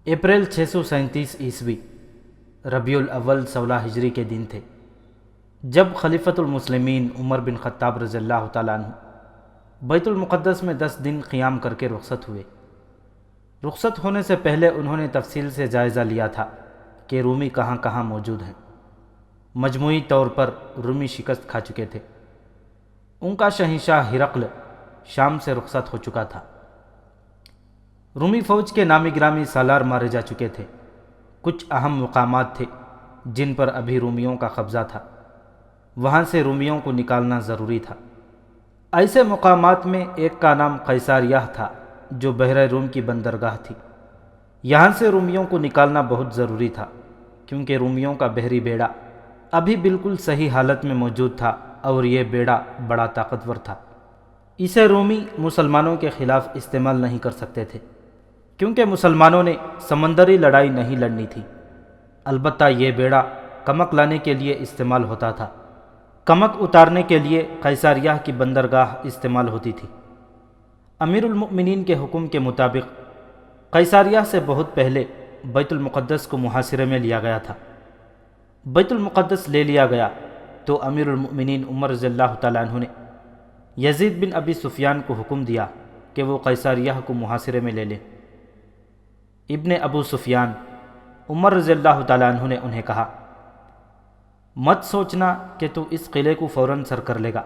April 637 ربیع الاول 16 ہجری کے دن تھے جب خلیفۃ المسلمین عمر بن خطاب رضی اللہ تعالیٰ عنہ بیت المقدس میں 10 دن قیام کر کے رخصت ہوئے۔ رخصت ہونے سے پہلے انہوں نے تفصیل سے جائزہ لیا تھا کہ رومی کہاں کہاں موجود ہیں۔ مجموعی طور پر رومی شکست کھا چکے تھے۔ ان کا شہنشاہ ہرقل شام سے رخصت ہو چکا تھا۔ رومی فوج کے نامی گرامی سالار مارے جا چکے تھے۔ کچھ اہم مقامات تھے جن پر ابھی رومیوں کا قبضہ تھا، وہاں سے رومیوں کو نکالنا ضروری تھا۔ ایسے مقامات میں ایک کا نام قیصاریہ تھا جو بحر روم کی بندرگاہ تھی۔ یہاں سے رومیوں کو نکالنا بہت ضروری تھا کیونکہ رومیوں کا بحری بیڑا ابھی بالکل صحیح حالت میں موجود تھا اور یہ بیڑا بڑا طاقتور تھا۔ اسے رومی مسلمانوں کے خلاف استعمال نہیں کر سکتے تھے کیونکہ مسلمانوں نے سمندری لڑائی نہیں لڑنی تھی۔ البتہ یہ بیڑا کمک لانے کے لیے استعمال ہوتا تھا۔ کمک اتارنے کے لیے قیصاریہ کی بندرگاہ استعمال ہوتی تھی۔ امیر المؤمنین کے حکم کے مطابق قیصاریہ سے بہت پہلے بیت المقدس کو محاصرے میں لیا گیا تھا۔ بیت المقدس لے لیا گیا تو امیر المؤمنین عمر رضی اللہ تعالیٰ عنہ نے یزید بن ابی سفیان کو حکم دیا کہ وہ قیصاریہ کو محاصرے میں لے لے۔ ابن ابو سفیان عمر رضی اللہ تعالیٰ عنہ نے انہیں کہا، مت سوچنا کہ تو اس قلعے کو فوراً سر کر لے گا،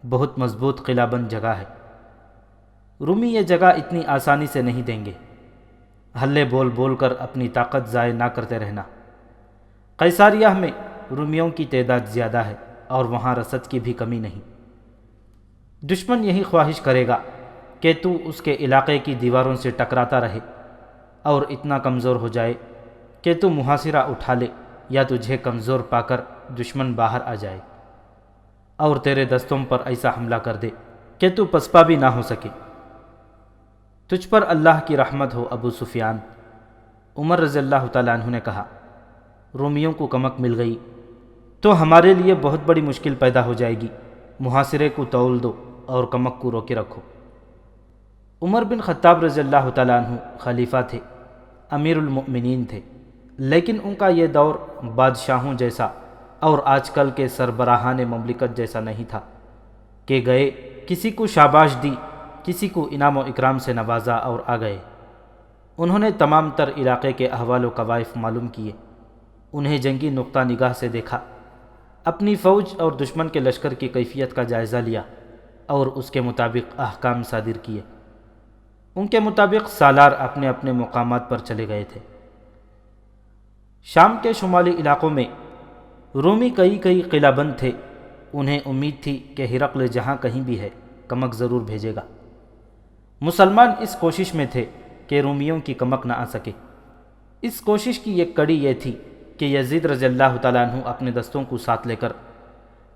بہت مضبوط قلعہ بند جگہ ہے۔ رومی یہ جگہ اتنی آسانی سے نہیں دیں گے۔ ہلے بول بول کر اپنی طاقت ضائع نہ کرتے رہنا۔ قیصاریہ میں رومیوں کی تعداد زیادہ ہے اور وہاں رسد کی بھی کمی نہیں۔ دشمن یہی خواہش کرے گا کہ تو اس کے علاقے کی دیواروں سے ٹکراتا رہے اور اتنا کمزور ہو جائے کہ تو محاصرہ اٹھا لے یا تجھے کمزور پا کر دشمن باہر آ جائے اور تیرے دستوں پر ایسا حملہ کر دے کہ تو پسپا بھی نہ ہو سکے۔ تجھ پر اللہ کی رحمت ہو ابو سفیان۔ عمر رضی اللہ تعالیٰ عنہ نے کہا، رومیوں کو کمک مل گئی تو ہمارے لیے بہت بڑی مشکل پیدا ہو جائے گی۔ محاصرے کو تول دو اور کمک کو روکے رکھو۔ عمر بن خطاب رضی اللہ تعالیٰ عنہ خلیفہ تھے، امیر المؤمنین تھے، لیکن ان کا یہ دور بادشاہوں جیسا اور آج کل کے سربراہان مملکت جیسا نہیں تھا کہ گئے، کسی کو شاباش دی، کسی کو انعام و اکرام سے نوازا اور آ گئے۔ انہوں نے تمام تر علاقے کے احوال و کوائف معلوم کیے، انہیں جنگی نقطہ نگاہ سے دیکھا، اپنی فوج اور دشمن کے لشکر کی کیفیت کا جائزہ لیا اور اس کے مطابق احکام صادر کیے۔ ان کے مطابق سالار اپنے اپنے مقامات پر چلے گئے تھے۔ شام کے شمالی علاقوں میں رومی کئی قلعہ بند تھے۔ انہیں امید تھی کہ ہرقل جہاں کہیں بھی ہے کمک ضرور بھیجے گا۔ مسلمان اس کوشش میں تھے کہ رومیوں کی کمک نہ آ سکے۔ اس کوشش کی ایک کڑی یہ تھی کہ یزید رضی اللہ تعالیٰ عنہ اپنے دستوں کو ساتھ لے کر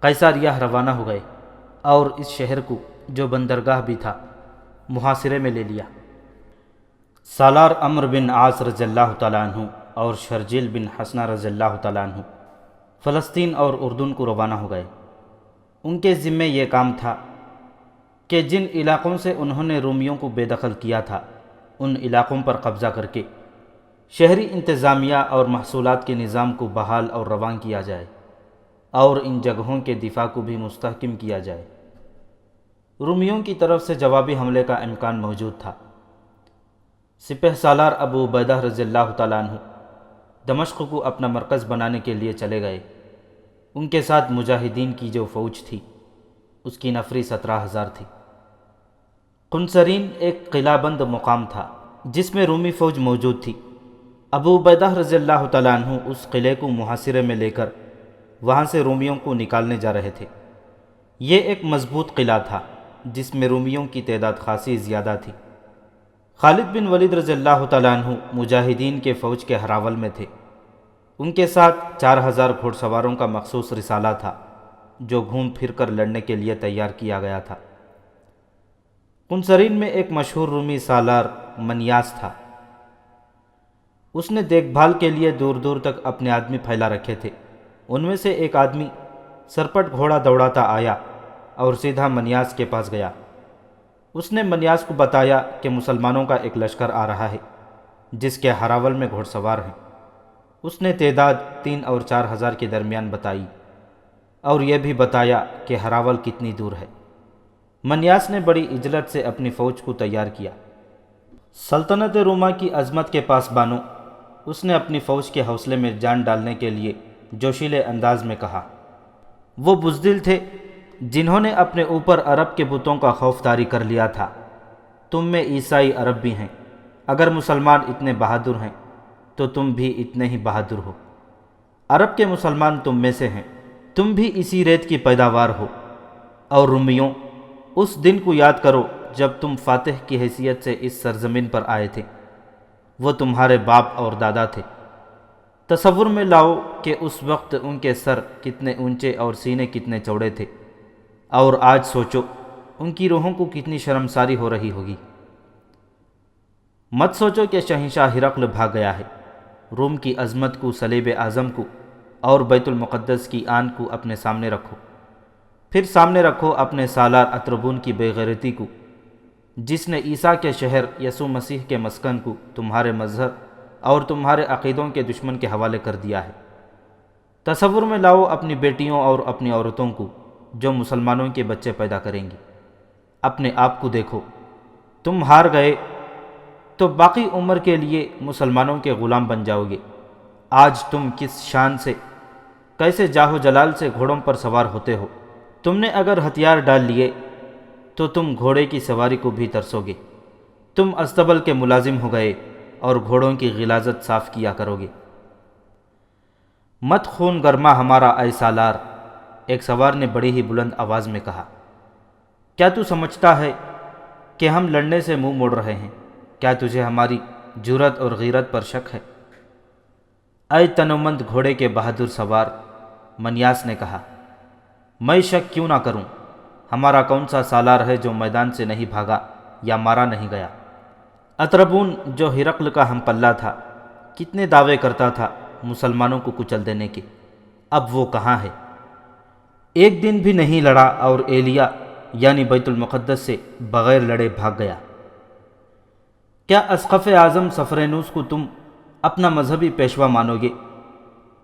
قیصاریہ روانہ ہو گئے اور اس شہر کو جو بندرگاہ بھی تھا محاصرے میں لے لیا۔ سالار عمرو بن عاص رضی اللہ تعالیٰ عنہ اور شرجیل بن حسنہ رضی اللہ تعالیٰ عنہ فلسطین اور اردن کو روانہ ہو گئے۔ ان کے ذمے یہ کام تھا کہ جن علاقوں سے انہوں نے رومیوں کو بے دخل کیا تھا ان علاقوں پر قبضہ کر کے شہری انتظامیہ اور محصولات کے نظام کو بحال اور رواں کیا جائے اور ان جگہوں کے دفاع کو بھی مستحکم کیا جائے۔ رومیوں کی طرف سے جوابی حملے کا امکان موجود تھا۔ سپہ سالار ابو عبیدہ رضی اللہ تعالیٰ عنہ دمشق کو اپنا مرکز بنانے کے لیے چلے گئے۔ ان کے ساتھ مجاہدین کی جو فوج تھی اس کی نفری 17,000 تھی۔ قنصرین ایک قلعہ بند مقام تھا جس میں رومی فوج موجود تھی۔ ابو عبیدہ رضی اللہ تعالیٰ عنہ اس قلعے کو محاصرے میں لے کر وہاں سے رومیوں کو نکالنے جا رہے تھے۔ یہ ایک مضبوط قلعہ تھا جس میں رومیوں کی تعداد خاصی زیادہ تھی۔ خالد بن ولید رضی اللہ تعالیٰ عنہ مجاہدین کے فوج کے ہراول میں تھے۔ ان کے ساتھ 4,000 گھوڑ سواروں کا مخصوص رسالہ تھا جو گھوم پھر کر لڑنے کے لیے تیار کیا گیا تھا۔ قنصرین میں ایک مشہور رومی سالار منیاس تھا۔ اس نے دیکھ بھال کے لیے دور دور تک اپنے آدمی پھیلا رکھے تھے۔ ان میں سے ایک آدمی سرپٹ گھوڑا دوڑاتا آیا اور سیدھا منیاس کے پاس گیا۔ اس نے منیاس کو بتایا کہ مسلمانوں کا ایک لشکر آ رہا ہے جس کے ہراول میں گھوڑ سوار ہیں۔ اس نے تعداد 3 اور 4 ہزار کے درمیان بتائی اور یہ بھی بتایا کہ ہراول کتنی دور ہے۔ منیاس نے بڑی عجلت سے اپنی فوج کو تیار کیا۔ سلطنت روما کی عظمت کے پاسبانوں، اس نے اپنی فوج کے حوصلے میں جان ڈالنے کے لیے جوشیلے انداز میں کہا۔ وہ بزدل تھے جنہوں نے اپنے اوپر عرب کے بتوں کا خوف طاری کر لیا تھا۔ تم میں عیسائی عرب بھی ہیں، اگر مسلمان اتنے بہادر ہیں تو تم بھی اتنے ہی بہادر ہو۔ عرب کے مسلمان تم میں سے ہیں، تم بھی اسی ریت کی پیداوار ہو۔ اور رومیوں، اس دن کو یاد کرو جب تم فاتح کی حیثیت سے اس سرزمین پر آئے تھے۔ وہ تمہارے باپ اور دادا تھے۔ تصور میں لاؤ کہ اس وقت ان کے سر کتنے اونچے اور سینے کتنے چوڑے تھے، اور آج سوچو ان کی روحوں کو کتنی شرمساری ہو رہی ہوگی۔ مت سوچو کہ شہنشاہ ہرقل بھاگ گیا ہے۔ روم کی عظمت کو، صلیب اعظم کو اور بیت المقدس کی آن کو اپنے سامنے رکھو۔ پھر سامنے رکھو اپنے سالار اتربون کی بے غیرتی کو، جس نے عیسیٰ کے شہر یسوع مسیح کے مسکن کو تمہارے مذہب اور تمہارے عقیدوں کے دشمن کے حوالے کر دیا ہے۔ تصور میں لاؤ اپنی بیٹیوں اور اپنی عورتوں کو جو مسلمانوں کے بچے پیدا کریں گی۔ اپنے آپ کو دیکھو، تم ہار گئے تو باقی عمر کے لیے مسلمانوں کے غلام بن جاؤ گے۔ آج تم کس شان سے، کیسے جاہ و جلال سے گھوڑوں پر سوار ہوتے ہو۔ تم نے اگر ہتھیار ڈال لیے تو تم گھوڑے کی سواری کو بھی ترسو گے۔ تم استبل کے ملازم ہو گئے اور گھوڑوں کی غلاظت صاف کیا کرو گے۔ مت خون گرما ہمارا اے سالار، ایک سوار نے بڑی ہی بلند آواز میں کہا۔ کیا تو سمجھتا ہے کہ ہم لڑنے سے منہ موڑ رہے ہیں؟ کیا تجھے ہماری جرأت اور غیرت پر شک ہے؟ اے تنومند گھوڑے کے بہادر سوار، منیاس نے کہا، میں شک کیوں نہ کروں؟ ہمارا کون سا سالار ہے جو میدان سے نہیں بھاگا یا مارا نہیں گیا؟ اتربون جو ہرقل کا ہم پلہ تھا، کتنے دعوے کرتا تھا مسلمانوں کو کچل دینے کے، اب وہ کہاں ہے؟ ایک دن بھی نہیں لڑا اور ایلیا یعنی بیت المقدس سے بغیر لڑے بھاگ گیا۔ کیا اسقف اعظم صفرینوس کو تم اپنا مذہبی پیشوا مانو گے،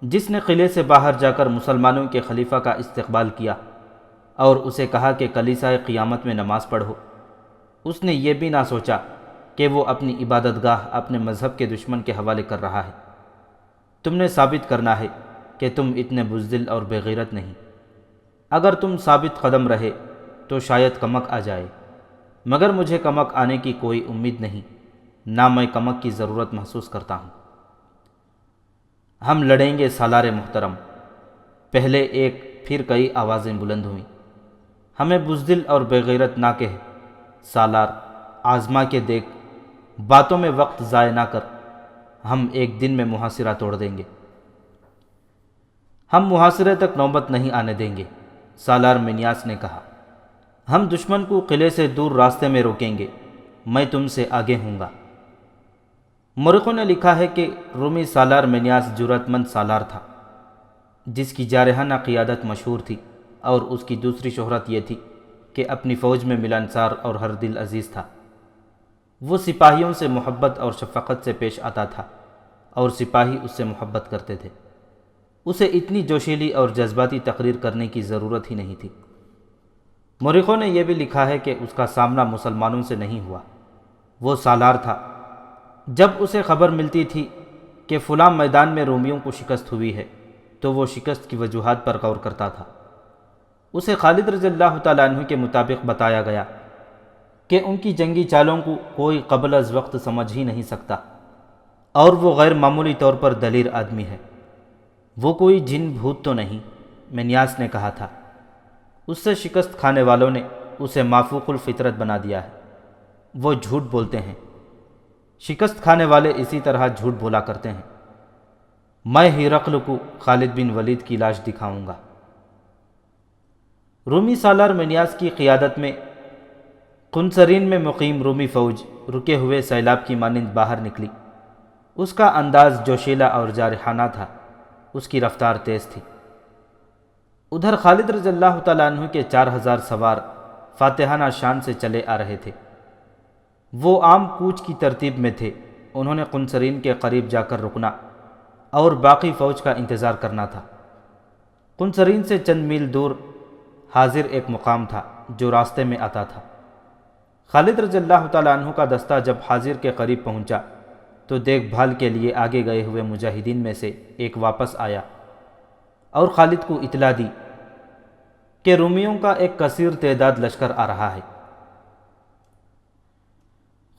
جس نے قلعے سے باہر جا کر مسلمانوں کے خلیفہ کا استقبال کیا اور اسے کہا کہ کلیسائے قیامت میں نماز پڑھو؟ اس نے یہ بھی نہ سوچا کہ وہ اپنی عبادت گاہ اپنے مذہب کے دشمن کے حوالے کر رہا ہے۔ تم نے ثابت کرنا ہے کہ تم اتنے بزدل اور بے غیرت نہیں۔ اگر تم ثابت قدم رہے تو شاید کمک آ جائے، مگر مجھے کمک آنے کی کوئی امید نہیں، نہ میں کمک کی ضرورت محسوس کرتا ہوں۔ ہم لڑیں گے سالار محترم، پہلے ایک پھر کئی آوازیں بلند ہوئیں۔ ہمیں بزدل اور بے غیرت نہ کہہ سالار، آزما کے دیکھ، باتوں میں وقت ضائع نہ کر، ہم ایک دن میں محاصرہ توڑ دیں گے۔ ہم محاصرے تک نوبت نہیں آنے دیں گے، سالار منیاس نے کہا۔ ہم دشمن کو قلعے سے دور راستے میں روکیں گے، میں تم سے آگے ہوں گا۔ مورخوں نے لکھا ہے کہ رومی سالار منیاس جرأت مند سالار تھا، جس کی جارحانہ قیادت مشہور تھی، اور اس کی دوسری شہرت یہ تھی کہ اپنی فوج میں ملنسار اور ہر دل عزیز تھا۔ وہ سپاہیوں سے محبت اور شفقت سے پیش آتا تھا، اور سپاہی اس سے محبت کرتے تھے۔ اسے اتنی جوشیلی اور جذباتی تقریر کرنے کی ضرورت ہی نہیں تھی۔ مورخوں نے یہ بھی لکھا ہے کہ اس کا سامنا مسلمانوں سے نہیں ہوا۔ وہ سالار تھا، جب اسے خبر ملتی تھی کہ فلاں میدان میں رومیوں کو شکست ہوئی ہے تو وہ شکست کی وجوہات پر غور کرتا تھا۔ اسے خالد رضی اللہ تعالیٰ عنہ کے مطابق بتایا گیا کہ ان کی جنگی چالوں کو کوئی قبل از وقت سمجھ ہی نہیں سکتا، اور وہ غیر معمولی طور پر دلیر آدمی ہے۔ وہ کوئی جن بھوت تو نہیں، منیاس نے کہا تھا۔ اس سے شکست کھانے والوں نے اسے مافوق الفطرت بنا دیا ہے۔ وہ جھوٹ بولتے ہیں، شکست کھانے والے اسی طرح جھوٹ بولا کرتے ہیں۔ میں ہرقل کو خالد بن ولید کی لاش دکھاؤں گا۔ رومی سالار منیاس کی قیادت میں قنصرین میں مقیم رومی فوج رکے ہوئے سیلاب کی مانند باہر نکلی۔ اس کا انداز جوشیلا اور جارحانہ تھا، اس کی رفتار تیز تھی۔ ادھر خالد رضی اللہ تعالیٰ عنہ کے 4000 سوار فاتحانہ شان سے چلے آ رہے تھے۔ وہ عام کوچ کی ترتیب میں تھے انہوں نے قنصرین کے قریب جا کر رکنا اور باقی فوج کا انتظار کرنا تھا۔ قنصرین سے چند میل دور حاضر ایک مقام تھا جو راستے میں آتا تھا۔ خالد رضی اللہ تعالیٰ عنہ کا دستہ جب حاضر کے قریب پہنچا تو دیکھ بھال کے لیے آگے گئے ہوئے مجاہدین میں سے ایک واپس آیا اور خالد کو اطلاع دی کہ رومیوں کا ایک کثیر تعداد لشکر آ رہا ہے۔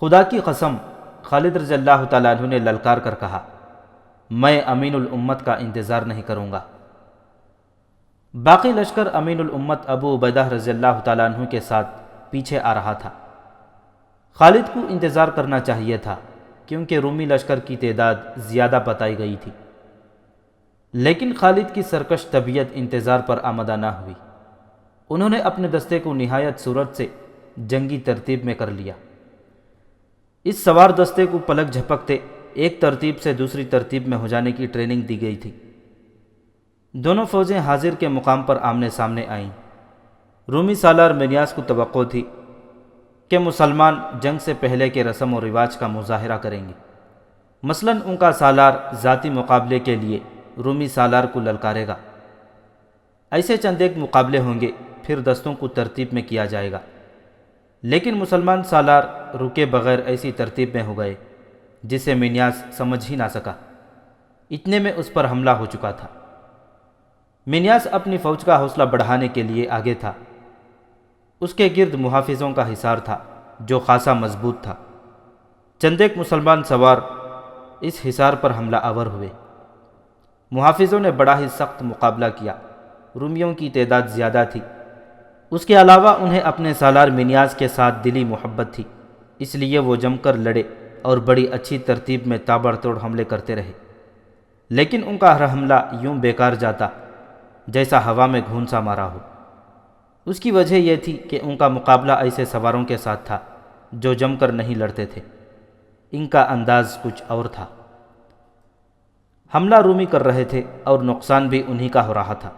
خدا کی قسم، خالد رضی اللہ تعالیٰ عنہ نے للکار کر کہا، میں امین الامت کا انتظار نہیں کروں گا۔ باقی لشکر امین الامت ابو عبیدہ رضی اللہ تعالیٰ عنہ کے ساتھ پیچھے آ رہا تھا۔ خالد کو انتظار کرنا چاہیے تھا کیونکہ رومی لشکر کی تعداد زیادہ بتائی گئی تھی، لیکن خالد کی سرکش طبیعت انتظار پر آمادہ نہ ہوئی۔ انہوں نے اپنے دستے کو نہایت صورت سے جنگی ترتیب میں کر لیا۔ اس سوار دستے کو پلک جھپکتے ایک ترتیب سے دوسری ترتیب میں ہو جانے کی ٹریننگ دی گئی تھی۔ دونوں فوجیں حاضر کے مقام پر آمنے سامنے آئیں۔ رومی سالار منیاس کو توقع تھی کہ مسلمان جنگ سے پہلے کے رسم و رواج کا مظاہرہ کریں گے، مثلاً ان کا سالار ذاتی مقابلے کے لیے رومی سالار کو للکارے گا۔ ایسے چند ایک مقابلے ہوں گے، پھر دستوں کو ترتیب میں کیا جائے گا، لیکن مسلمان سالار رکے بغیر ایسی ترتیب میں ہو گئے جسے منیاس سمجھ ہی نہ سکا۔ اتنے میں اس پر حملہ ہو چکا تھا۔ منیاس اپنی فوج کا حوصلہ بڑھانے کے لیے آگے تھا۔ اس کے گرد محافظوں کا حصار تھا جو خاصا مضبوط تھا۔ چند ایک مسلمان سوار اس حصار پر حملہ آور ہوئے۔ محافظوں نے بڑا ہی سخت مقابلہ کیا۔ رومیوں کی تعداد زیادہ تھی، اس کے علاوہ انہیں اپنے سالار منیاس کے ساتھ دلی محبت تھی، اس لیے وہ جم کر لڑے اور بڑی اچھی ترتیب میں تابڑ توڑ حملے کرتے رہے، لیکن ان کا ہر حملہ یوں بیکار جاتا جیسا ہوا میں گھونسا مارا ہو۔ اس کی وجہ یہ تھی کہ ان کا مقابلہ ایسے سواروں کے ساتھ تھا جو جم کر نہیں لڑتے تھے، ان کا انداز کچھ اور تھا۔ حملہ رومی کر رہے تھے اور نقصان بھی انہی کا ہو رہا تھا۔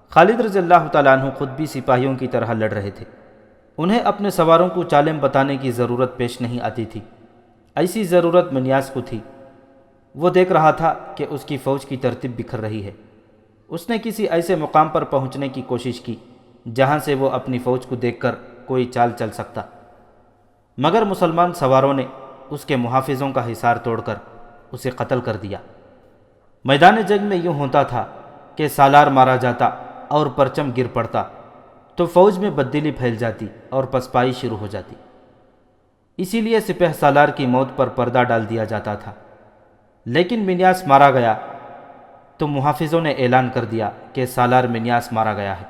خالد رضی اللہ تعالیٰ عنہ خود بھی سپاہیوں کی طرح لڑ رہے تھے۔ انہیں اپنے سواروں کو چالیں بتانے کی ضرورت پیش نہیں آتی تھی، ایسی ضرورت منیاس کو تھی۔ وہ دیکھ رہا تھا کہ اس کی فوج کی ترتیب بکھر رہی ہے۔ اس نے کسی ایسے مقام پر پہنچنے کی کوشش کی جہاں سے وہ اپنی فوج کو دیکھ کر کوئی چال چل سکتا، مگر مسلمان سواروں نے اس کے محافظوں کا حصار توڑ کر اسے قتل کر دیا۔ میدان جنگ میں یوں ہوتا تھا کہ سالار مارا جاتا اور پرچم گر پڑتا تو فوج میں بددلی پھیل جاتی اور پسپائی شروع ہو جاتی۔ اسی لیے سپہ سالار کی موت پر پردہ ڈال دیا جاتا تھا۔ لیکن منیاس مارا گیا تو محافظوں نے اعلان کر دیا کہ سالار منیاس مارا گیا ہے۔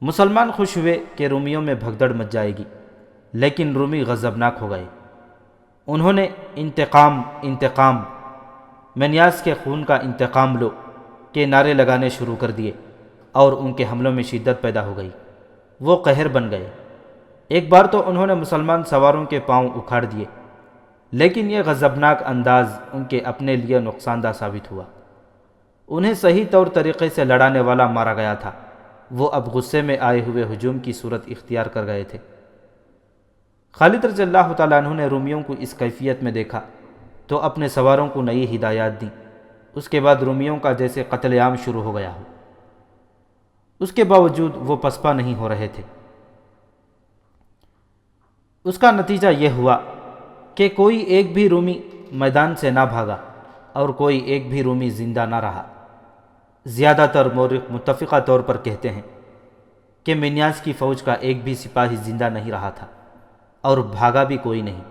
مسلمان خوش ہوئے کہ رومیوں میں بھگدڑ مچ جائے گی، لیکن رومی غضبناک ہو گئے۔ انہوں نے انتقام انتقام، منیاس کے خون کا انتقام لو کے نعرے لگانے شروع کر دیے اور ان کے حملوں میں شدت پیدا ہو گئی۔ وہ قہر بن گئے۔ ایک بار تو انہوں نے مسلمان سواروں کے پاؤں اکھاڑ دیے، لیکن یہ غضبناک انداز ان کے اپنے لیے نقصان دہ ثابت ہوا۔ انہیں صحیح طور طریقے سے لڑانے والا مارا گیا تھا، وہ اب غصے میں آئے ہوئے ہجوم کی صورت اختیار کر گئے تھے۔ خالد رضی اللہ تعالیٰ عنہ نے رومیوں کو اس کیفیت میں دیکھا تو اپنے سواروں کو نئی ہدایات دیں۔ اس کے بعد رومیوں کا جیسے قتل عام شروع ہو گیا ہو۔ اس کے باوجود وہ پسپا نہیں ہو رہے تھے۔ اس کا نتیجہ یہ ہوا کہ کوئی ایک بھی رومی میدان سے نہ بھاگا اور کوئی ایک بھی رومی زندہ نہ رہا۔ زیادہ تر مورخ متفقہ طور پر کہتے ہیں کہ منیاس کی فوج کا ایک بھی سپاہی زندہ نہیں رہا تھا اور بھاگا بھی کوئی نہیں۔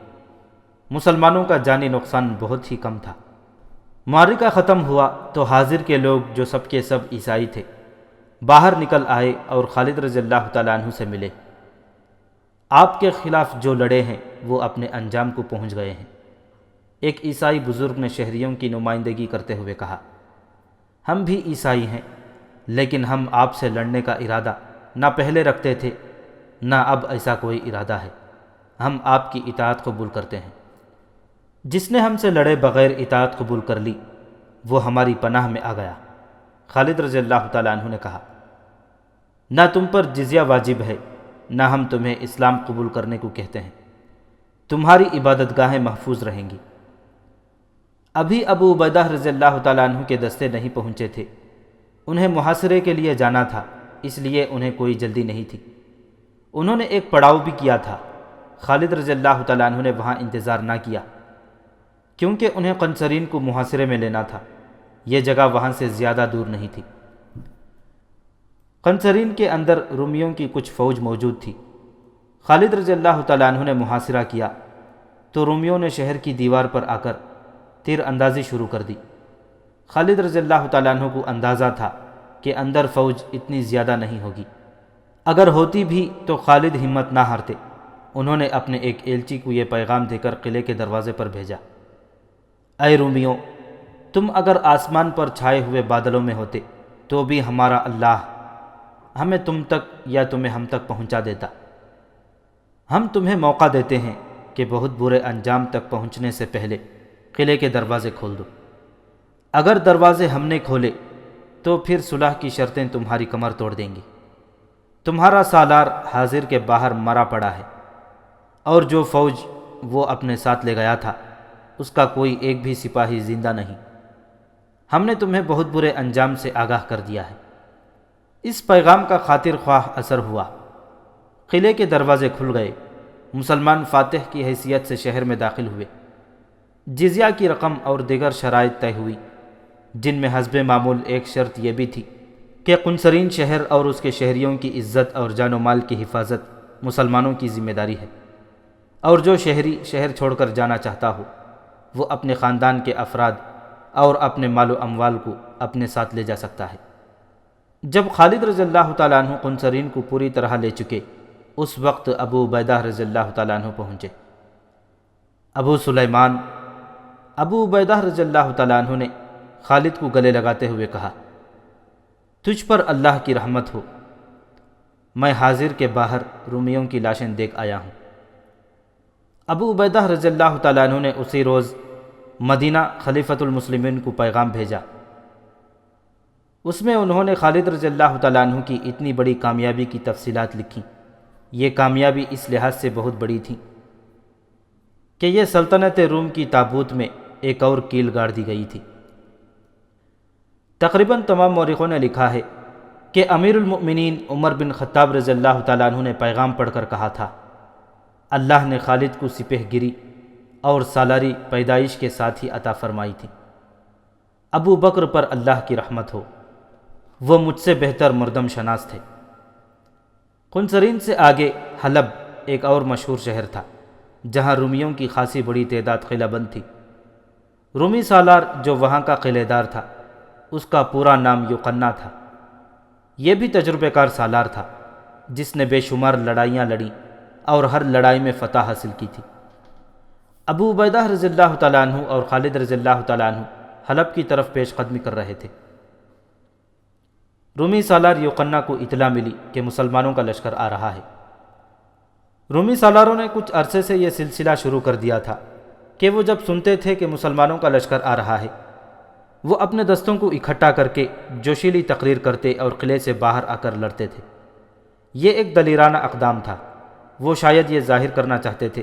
مسلمانوں کا جانی نقصان بہت ہی کم تھا۔ معرکہ ختم ہوا تو حاضر کے لوگ جو سب کے سب عیسائی تھے باہر نکل آئے اور خالد رضی اللہ تعالیٰ عنہ سے ملے۔ آپ کے خلاف جو لڑے ہیں وہ اپنے انجام کو پہنچ گئے ہیں۔ ایک عیسائی بزرگ نے شہریوں کی نمائندگی کرتے ہوئے کہا، ہم بھی عیسائی ہیں، لیکن ہم آپ سے لڑنے کا ارادہ نہ پہلے رکھتے تھے نہ اب ایسا کوئی ارادہ ہے۔ ہم آپ کی اطاعت قبول کرتے ہیں۔ جس نے ہم سے لڑے بغیر اطاعت قبول کر لی وہ ہماری پناہ میں آ گیا۔ خالد رضی اللہ تعالیٰ عنہ نے کہا، نہ تم پر جزیہ واجب ہے نہ ہم تمہیں اسلام قبول کرنے کو کہتے ہیں۔ تمہاری عبادت گاہیں محفوظ رہیں گی۔ ابھی ابو عبیدہ رضی اللہ تعالیٰ عنہ کے دستے نہیں پہنچے تھے، انہیں محاصرے کے لیے جانا تھا، اس لیے انہیں کوئی جلدی نہیں تھی۔ انہوں نے ایک پڑاؤ بھی کیا تھا۔ خالد رضی اللہ تعالیٰ عنہ نے وہاں انتظار نہ کیا، کیونکہ انہیں قنصرین کو محاصرے میں لینا تھا۔ یہ جگہ وہاں سے زیادہ دور نہیں تھی۔ قنصرین کے اندر رومیوں کی کچھ فوج موجود تھی۔ خالد رضی اللہ تعالیٰ عنہ نے محاصرہ کیا تو رومیوں نے شہر کی دیوار پر آ کر تیر اندازی شروع کر دی۔ خالد رضی اللہ تعالیٰ عنہ کو اندازہ تھا کہ اندر فوج اتنی زیادہ نہیں ہوگی، اگر ہوتی بھی تو خالد ہمت نہ ہارتے۔ انہوں نے اپنے ایک ایلچی کو یہ پیغام دے کر قلعے کے دروازے پر بھیجا: اے رومیوں، تم اگر آسمان پر چھائے ہوئے بادلوں میں ہوتے تو بھی ہمارا اللہ ہمیں تم تک یا تمہیں ہم تک پہنچا دیتا۔ ہم تمہیں موقع دیتے ہیں کہ بہت برے انجام تک پہنچنے سے پہلے قلعے کے دروازے کھول دو۔ اگر دروازے ہم نے کھولے تو پھر صلح کی شرطیں تمہاری کمر توڑ دیں گی۔ تمہارا سالار حاضر کے باہر مرا پڑا ہے، اور جو فوج وہ اپنے ساتھ لے گیا تھا اس کا کوئی ایک بھی سپاہی زندہ نہیں۔ ہم نے تمہیں بہت برے انجام سے آگاہ کر دیا ہے۔ اس پیغام کا خاطر خواہ اثر ہوا۔ قلعے کے دروازے کھل گئے۔ مسلمان فاتح کی حیثیت سے شہر میں داخل ہوئے۔ جزیہ کی رقم اور دیگر شرائط طے ہوئی، جن میں حسب معمول ایک شرط یہ بھی تھی کہ قنصرین شہر اور اس کے شہریوں کی عزت اور جان و مال کی حفاظت مسلمانوں کی ذمہ داری ہے، اور جو شہری شہر چھوڑ کر جانا چاہتا ہو وہ اپنے خاندان کے افراد اور اپنے مال و اموال کو اپنے ساتھ لے جا سکتا ہے۔ جب خالد رضی اللہ تعالیٰ عنہ قنصرین کو پوری طرح لے چکے، اس وقت ابو عبیدہ رضی اللہ تعالیٰ عنہ پہنچے۔ ابو سلیمان ابو عبیدہ رضی اللہ تعالیٰ عنہ نے خالد کو گلے لگاتے ہوئے کہا: تجھ پر اللہ کی رحمت ہو، میں حاضر کے باہر رومیوں کی لاشیں دیکھ آیا ہوں۔ ابو عبیدہ رضی اللہ تعالیٰ عنہ نے اسی روز مدینہ خلیفۃ المسلمین کو پیغام بھیجا۔ اس میں انہوں نے خالد رضی اللہ تعالیٰ عنہ کی اتنی بڑی کامیابی کی تفصیلات لکھیں۔ یہ کامیابی اس لحاظ سے بہت بڑی تھی کہ یہ سلطنت روم کی تابوت میں ایک اور کیل گاڑ دی گئی تھی۔ تقریباً تمام مورخوں نے لکھا ہے کہ امیر المؤمنین عمر بن خطاب رضی اللہ تعالیٰ عنہ نے پیغام پڑھ کر کہا تھا: اللہ نے خالد کو سپہ گری اور سالاری پیدائش کے ساتھ ہی عطا فرمائی تھی۔ ابو بکر پر اللہ کی رحمت ہو، وہ مجھ سے بہتر مردم شناس تھے۔ قنصرین سے آگے حلب ایک اور مشہور شہر تھا، جہاں رومیوں کی خاصی بڑی تعداد قلعہ بند تھی۔ رومی سالار جو وہاں کا قلعہ دار تھا، اس کا پورا نام یوقنا تھا۔ یہ بھی تجربہ کار سالار تھا، جس نے بے شمار لڑائیاں لڑیں اور ہر لڑائی میں فتح حاصل کی تھی۔ ابو عبیدہ رضی اللہ تعالیٰ عنہ اور خالد رضی اللہ تعالیٰ عنہ حلب کی طرف پیش قدمی کر رہے تھے۔ رومی سالار یوقنا کو اطلاع ملی کہ مسلمانوں کا لشکر آ رہا ہے۔ رومی سالاروں نے کچھ عرصے سے یہ سلسلہ شروع کر دیا تھا کہ وہ جب سنتے تھے کہ مسلمانوں کا لشکر آ رہا ہے، وہ اپنے دستوں کو اکٹھا کر کے جوشیلی تقریر کرتے اور قلعے سے باہر آ کر لڑتے تھے۔ یہ ایک دلیرانہ اقدام تھا۔ وہ شاید یہ ظاہر کرنا چاہتے تھے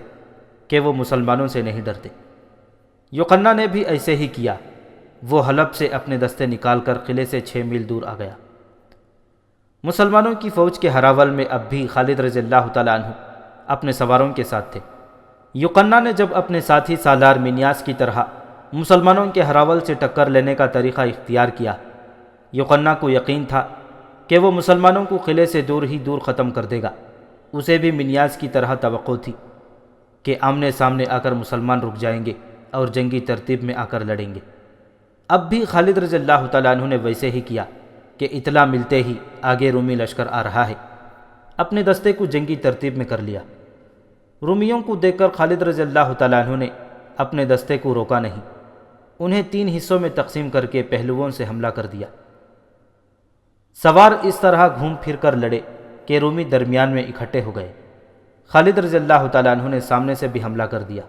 کہ وہ مسلمانوں سے نہیں ڈرتے۔ یوقنا نے بھی ایسے ہی کیا۔ وہ حلب سے اپنے دستے نکال کر قلعے سے 6 میل دور آ گیا۔ مسلمانوں کی فوج کے ہراول میں اب بھی خالد رضی اللہ تعالیٰ عنہ اپنے سواروں کے ساتھ تھے۔ یوقنا نے جب اپنے ساتھی سالار منیاس کی طرح مسلمانوں کے ہراول سے ٹکر لینے کا طریقہ اختیار کیا، یوقنا کو یقین تھا کہ وہ مسلمانوں کو قلعے سے دور ہی دور ختم کر دے گا۔ اسے بھی منیاس کی طرح توقع تھی کہ آمنے سامنے آ کر مسلمان رک جائیں گے اور جنگی ترتیب میں آ کر لڑیں گے۔ اب بھی خالد رضی اللہ تعالیٰ عنہ نے ویسے ہی کیا کہ اطلاع ملتے ہی آگے رومی لشکر آ رہا ہے، اپنے دستے کو جنگی ترتیب میں کر لیا۔ رومیوں کو دیکھ کر خالد رضی اللہ تعالیٰ عنہ نے اپنے دستے کو روکا نہیں، انہیں 3 حصوں میں تقسیم کر کے پہلوؤں سے حملہ کر دیا۔ سوار اس طرح گھوم پھر کر لڑے کہ رومی درمیان میں اکٹھے ہو گئے۔ خالد رضی اللہ تعالیٰ عنہ نے سامنے سے بھی حملہ کر دیا۔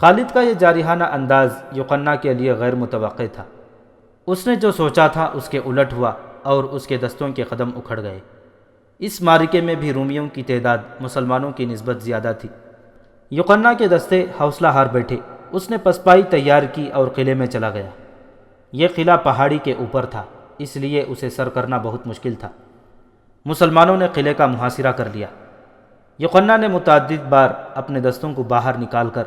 خالد کا یہ جارحانہ انداز یوقنا کے لیے غیر متوقع تھا۔ اس نے جو سوچا تھا اس کے الٹ ہوا اور اس کے دستوں کے قدم اکھڑ گئے۔ اس معرکے میں بھی رومیوں کی تعداد مسلمانوں کی نسبت زیادہ تھی۔ یوقنا کے دستے حوصلہ ہار بیٹھے اس نے پسپائی تیار کی اور قلعے میں چلا گیا۔ یہ قلعہ پہاڑی کے اوپر تھا، اس لیے اسے سر کرنا بہت مشکل تھا۔ مسلمانوں نے قلعے کا محاصرہ کر لیا۔ یوحنا نے متعدد بار اپنے دستوں کو باہر نکال کر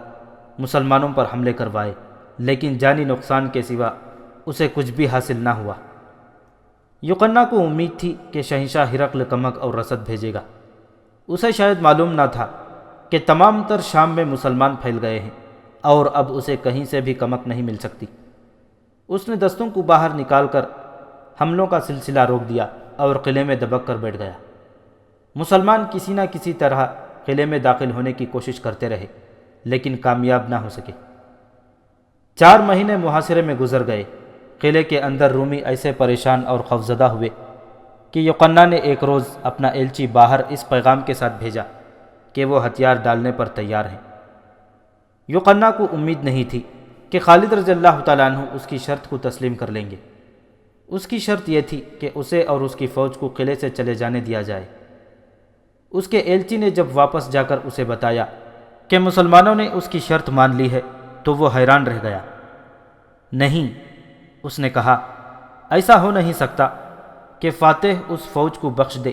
مسلمانوں پر حملے کروائے، لیکن جانی نقصان کے سوا اسے کچھ بھی حاصل نہ ہوا۔ یوحنا کو امید تھی کہ شہنشاہ ہرقل کمک اور رسد بھیجے گا۔ اسے شاید معلوم نہ تھا کہ تمام تر شام میں مسلمان پھیل گئے ہیں اور اب اسے کہیں سے بھی کمک نہیں مل سکتی۔ اس نے دستوں کو باہر نکال کر حملوں کا سلسلہ روک دیا اور قلعے میں دبک کر بیٹھ گیا۔ مسلمان کسی نہ کسی طرح قلعے میں داخل ہونے کی کوشش کرتے رہے، لیکن کامیاب نہ ہو سکے۔ 4 مہینے محاصرے میں گزر گئے۔ قلعے کے اندر رومی ایسے پریشان اور خوفزدہ ہوئے کہ یوحنا نے ایک روز اپنا ایلچی باہر اس پیغام کے ساتھ بھیجا کہ وہ ہتھیار ڈالنے پر تیار ہیں۔ یوحنا کو امید نہیں تھی کہ خالد رضی اللہ تعالیٰ عنہ اس کی شرط کو تسلیم کر لیں گے۔ اس کی شرط یہ تھی کہ اسے اور اس کی فوج کو قلعے سے چلے جانے دیا جائے۔ اس کے ایلچی نے جب واپس جا کر اسے بتایا کہ مسلمانوں نے اس کی شرط مان لی ہے تو وہ حیران رہ گیا۔ نہیں، اس نے کہا، ایسا ہو نہیں سکتا کہ فاتح اس فوج کو بخش دے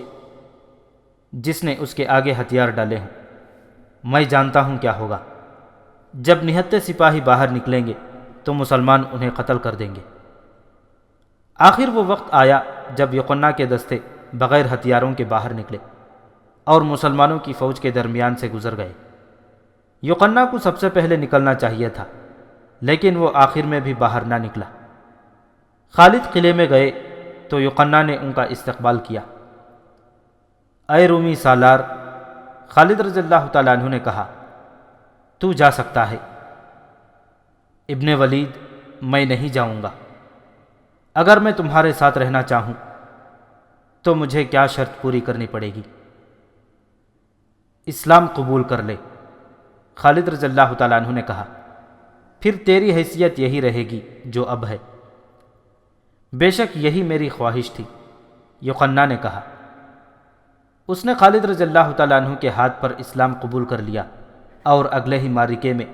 جس نے اس کے آگے ہتھیار ڈالے ہوں۔ میں جانتا ہوں کیا ہوگا۔ جب نہتے سپاہی باہر نکلیں گے تو مسلمان انہیں قتل کر دیں گے۔ آخر وہ وقت آیا جب یوحنا کے دستے بغیر ہتھیاروں کے باہر نکلے اور مسلمانوں کی فوج کے درمیان سے گزر گئے۔ یوحنا کو سب سے پہلے نکلنا چاہیے تھا، لیکن وہ آخر میں بھی باہر نہ نکلا۔ خالد قلعے میں گئے تو یوحنا نے ان کا استقبال کیا۔ اے رومی سالار، خالد رضی اللہ تعالیٰ عنہ نے کہا، تو جا سکتا ہے۔ ابن ولید، میں نہیں جاؤں گا۔ اگر میں تمہارے ساتھ رہنا چاہوں تو مجھے کیا شرط پوری کرنی پڑے گی؟ اسلام قبول کر لے، خالد رضی اللہ تعالیٰ عنہ نے کہا۔ پھر تیری حیثیت یہی رہے گی جو اب ہے۔ بے شک یہی میری خواہش تھی، یوحنا نے کہا۔ اس نے خالد رضی اللہ تعالیٰ عنہ کے ہاتھ پر اسلام قبول کر لیا اور اگلے ہی معرکے میں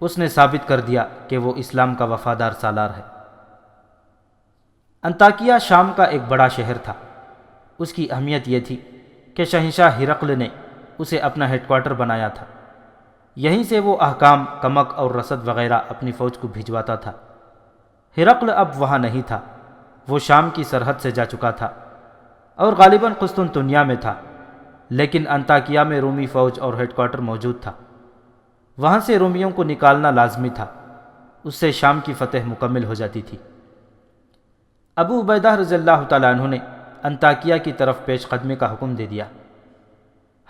اس نے ثابت کر دیا کہ وہ اسلام کا وفادار سالار ہے۔ انطاکیہ شام کا ایک بڑا شہر تھا۔ اس کی اہمیت یہ تھی کہ شہنشاہ ہرقل نے اسے اپنا ہیڈ کوارٹر بنایا تھا۔ یہیں سے وہ احکام، کمک اور رسد وغیرہ اپنی فوج کو بھجواتا تھا۔ ہرقل اب وہاں نہیں تھا، وہ شام کی سرحد سے جا چکا تھا اور غالباً قسطنطنیہ میں تھا، لیکن انطاکیہ میں رومی فوج اور ہیڈ کوارٹر موجود تھا۔ وہاں سے رومیوں کو نکالنا لازمی تھا، اس سے شام کی فتح مکمل ہو جاتی تھی۔ ابو عبیدہ رضی اللہ تعالیٰ عنہ نے انطاکیہ کی طرف پیش قدمی کا حکم دے دیا۔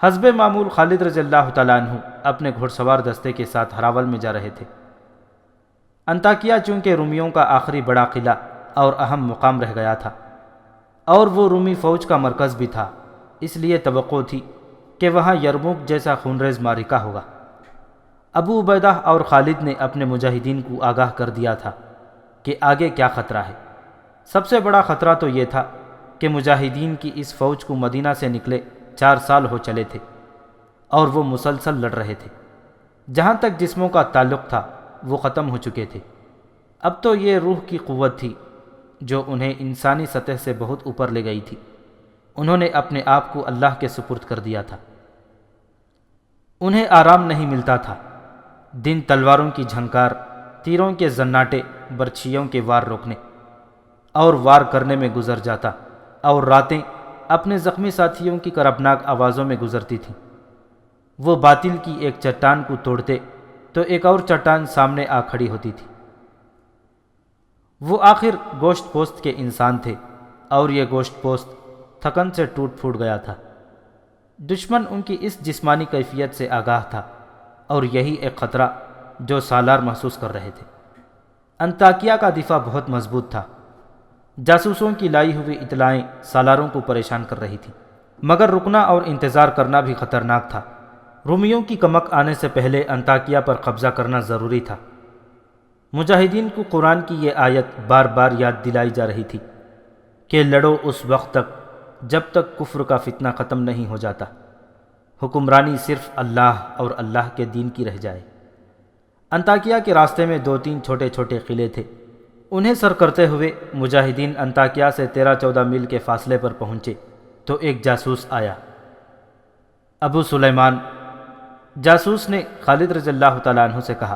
حسب معمول خالد رضی اللہ تعالیٰ عنہ اپنے گھڑ سوار دستے کے ساتھ ہراول میں جا رہے تھے۔ انطاکیہ چونکہ رومیوں کا آخری بڑا قلعہ اور اہم مقام رہ گیا تھا اور وہ رومی فوج کا مرکز بھی تھا، اس لیے توقع تھی کہ وہاں یرموک جیسا خونریز معرکہ ہوگا۔ ابو عبیدہ اور خالد نے اپنے مجاہدین کو آگاہ کر دیا تھا کہ آگے کیا خطرہ ہے۔ سب سے بڑا خطرہ تو یہ تھا کہ مجاہدین کی اس فوج کو مدینہ سے نکلے 4 سال ہو چلے تھے اور وہ مسلسل لڑ رہے تھے۔ جہاں تک جسموں کا تعلق تھا وہ ختم ہو چکے تھے۔ اب تو یہ روح کی قوت تھی جو انہیں انسانی سطح سے بہت اوپر لے گئی تھی۔ انہوں نے اپنے آپ کو اللہ کے سپرد کر دیا تھا۔ انہیں آرام نہیں ملتا تھا۔ دن تلواروں کی جھنکار، تیروں کے زناٹے، برچھیوں کے وار روکنے اور وار کرنے میں گزر جاتا اور راتیں اپنے زخمی ساتھیوں کی کربناک آوازوں میں گزرتی تھیں۔ وہ باطل کی ایک چٹان کو توڑتے تو ایک اور چٹان سامنے آ کھڑی ہوتی تھی۔ وہ آخر گوشت پوست کے انسان تھے اور یہ گوشت پوست تھکن سے ٹوٹ پھوٹ گیا تھا۔ دشمن ان کی اس جسمانی کیفیت سے آگاہ تھا اور یہی ایک خطرہ جو سالار محسوس کر رہے تھے۔ انطاکیہ کا دفاع بہت مضبوط تھا۔ جاسوسوں کی لائی ہوئی اطلاعیں سالاروں کو پریشان کر رہی تھیں، مگر رکنا اور انتظار کرنا بھی خطرناک تھا۔ رومیوں کی کمک آنے سے پہلے انطاکیہ پر قبضہ کرنا ضروری تھا۔ مجاہدین کو قرآن کی یہ آیت بار بار یاد دلائی جا رہی تھی کہ لڑو اس وقت تک جب تک کفر کا فتنہ ختم نہیں ہو جاتا، حکمرانی صرف اللہ اور اللہ کے دین کی رہ جائے۔ انطاکیہ کے راستے میں 2-3 چھوٹے چھوٹے قلعے تھے۔ انہیں سر کرتے ہوئے مجاہدین انطاکیہ سے 13-14 میل کے فاصلے پر پہنچے تو ایک جاسوس آیا، ابو سلیمان۔ جاسوس نے خالد رضی اللہ تعالیٰ عنہ سے کہا،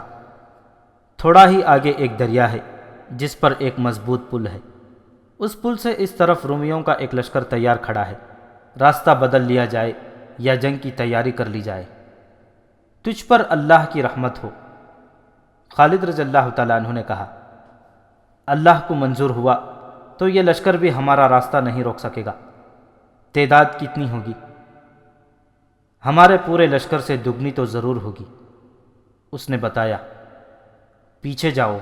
تھوڑا ہی آگے ایک دریا ہے جس پر ایک مضبوط پل ہے، اس پل سے اس طرف رومیوں کا ایک لشکر تیار کھڑا ہے، راستہ بدل لیا جائے یا جنگ کی تیاری کر لی جائے، تجھ پر اللہ کی رحمت ہو۔ خالد رضی اللہ تعالیٰ عنہ نے کہا، اللہ کو منظور ہوا تو یہ لشکر بھی ہمارا راستہ نہیں روک سکے گا۔ تعداد کتنی ہوگی؟ ہمارے پورے لشکر سے دگنی تو ضرور ہوگی۔ اس نے بتایا، پیچھے جاؤ۔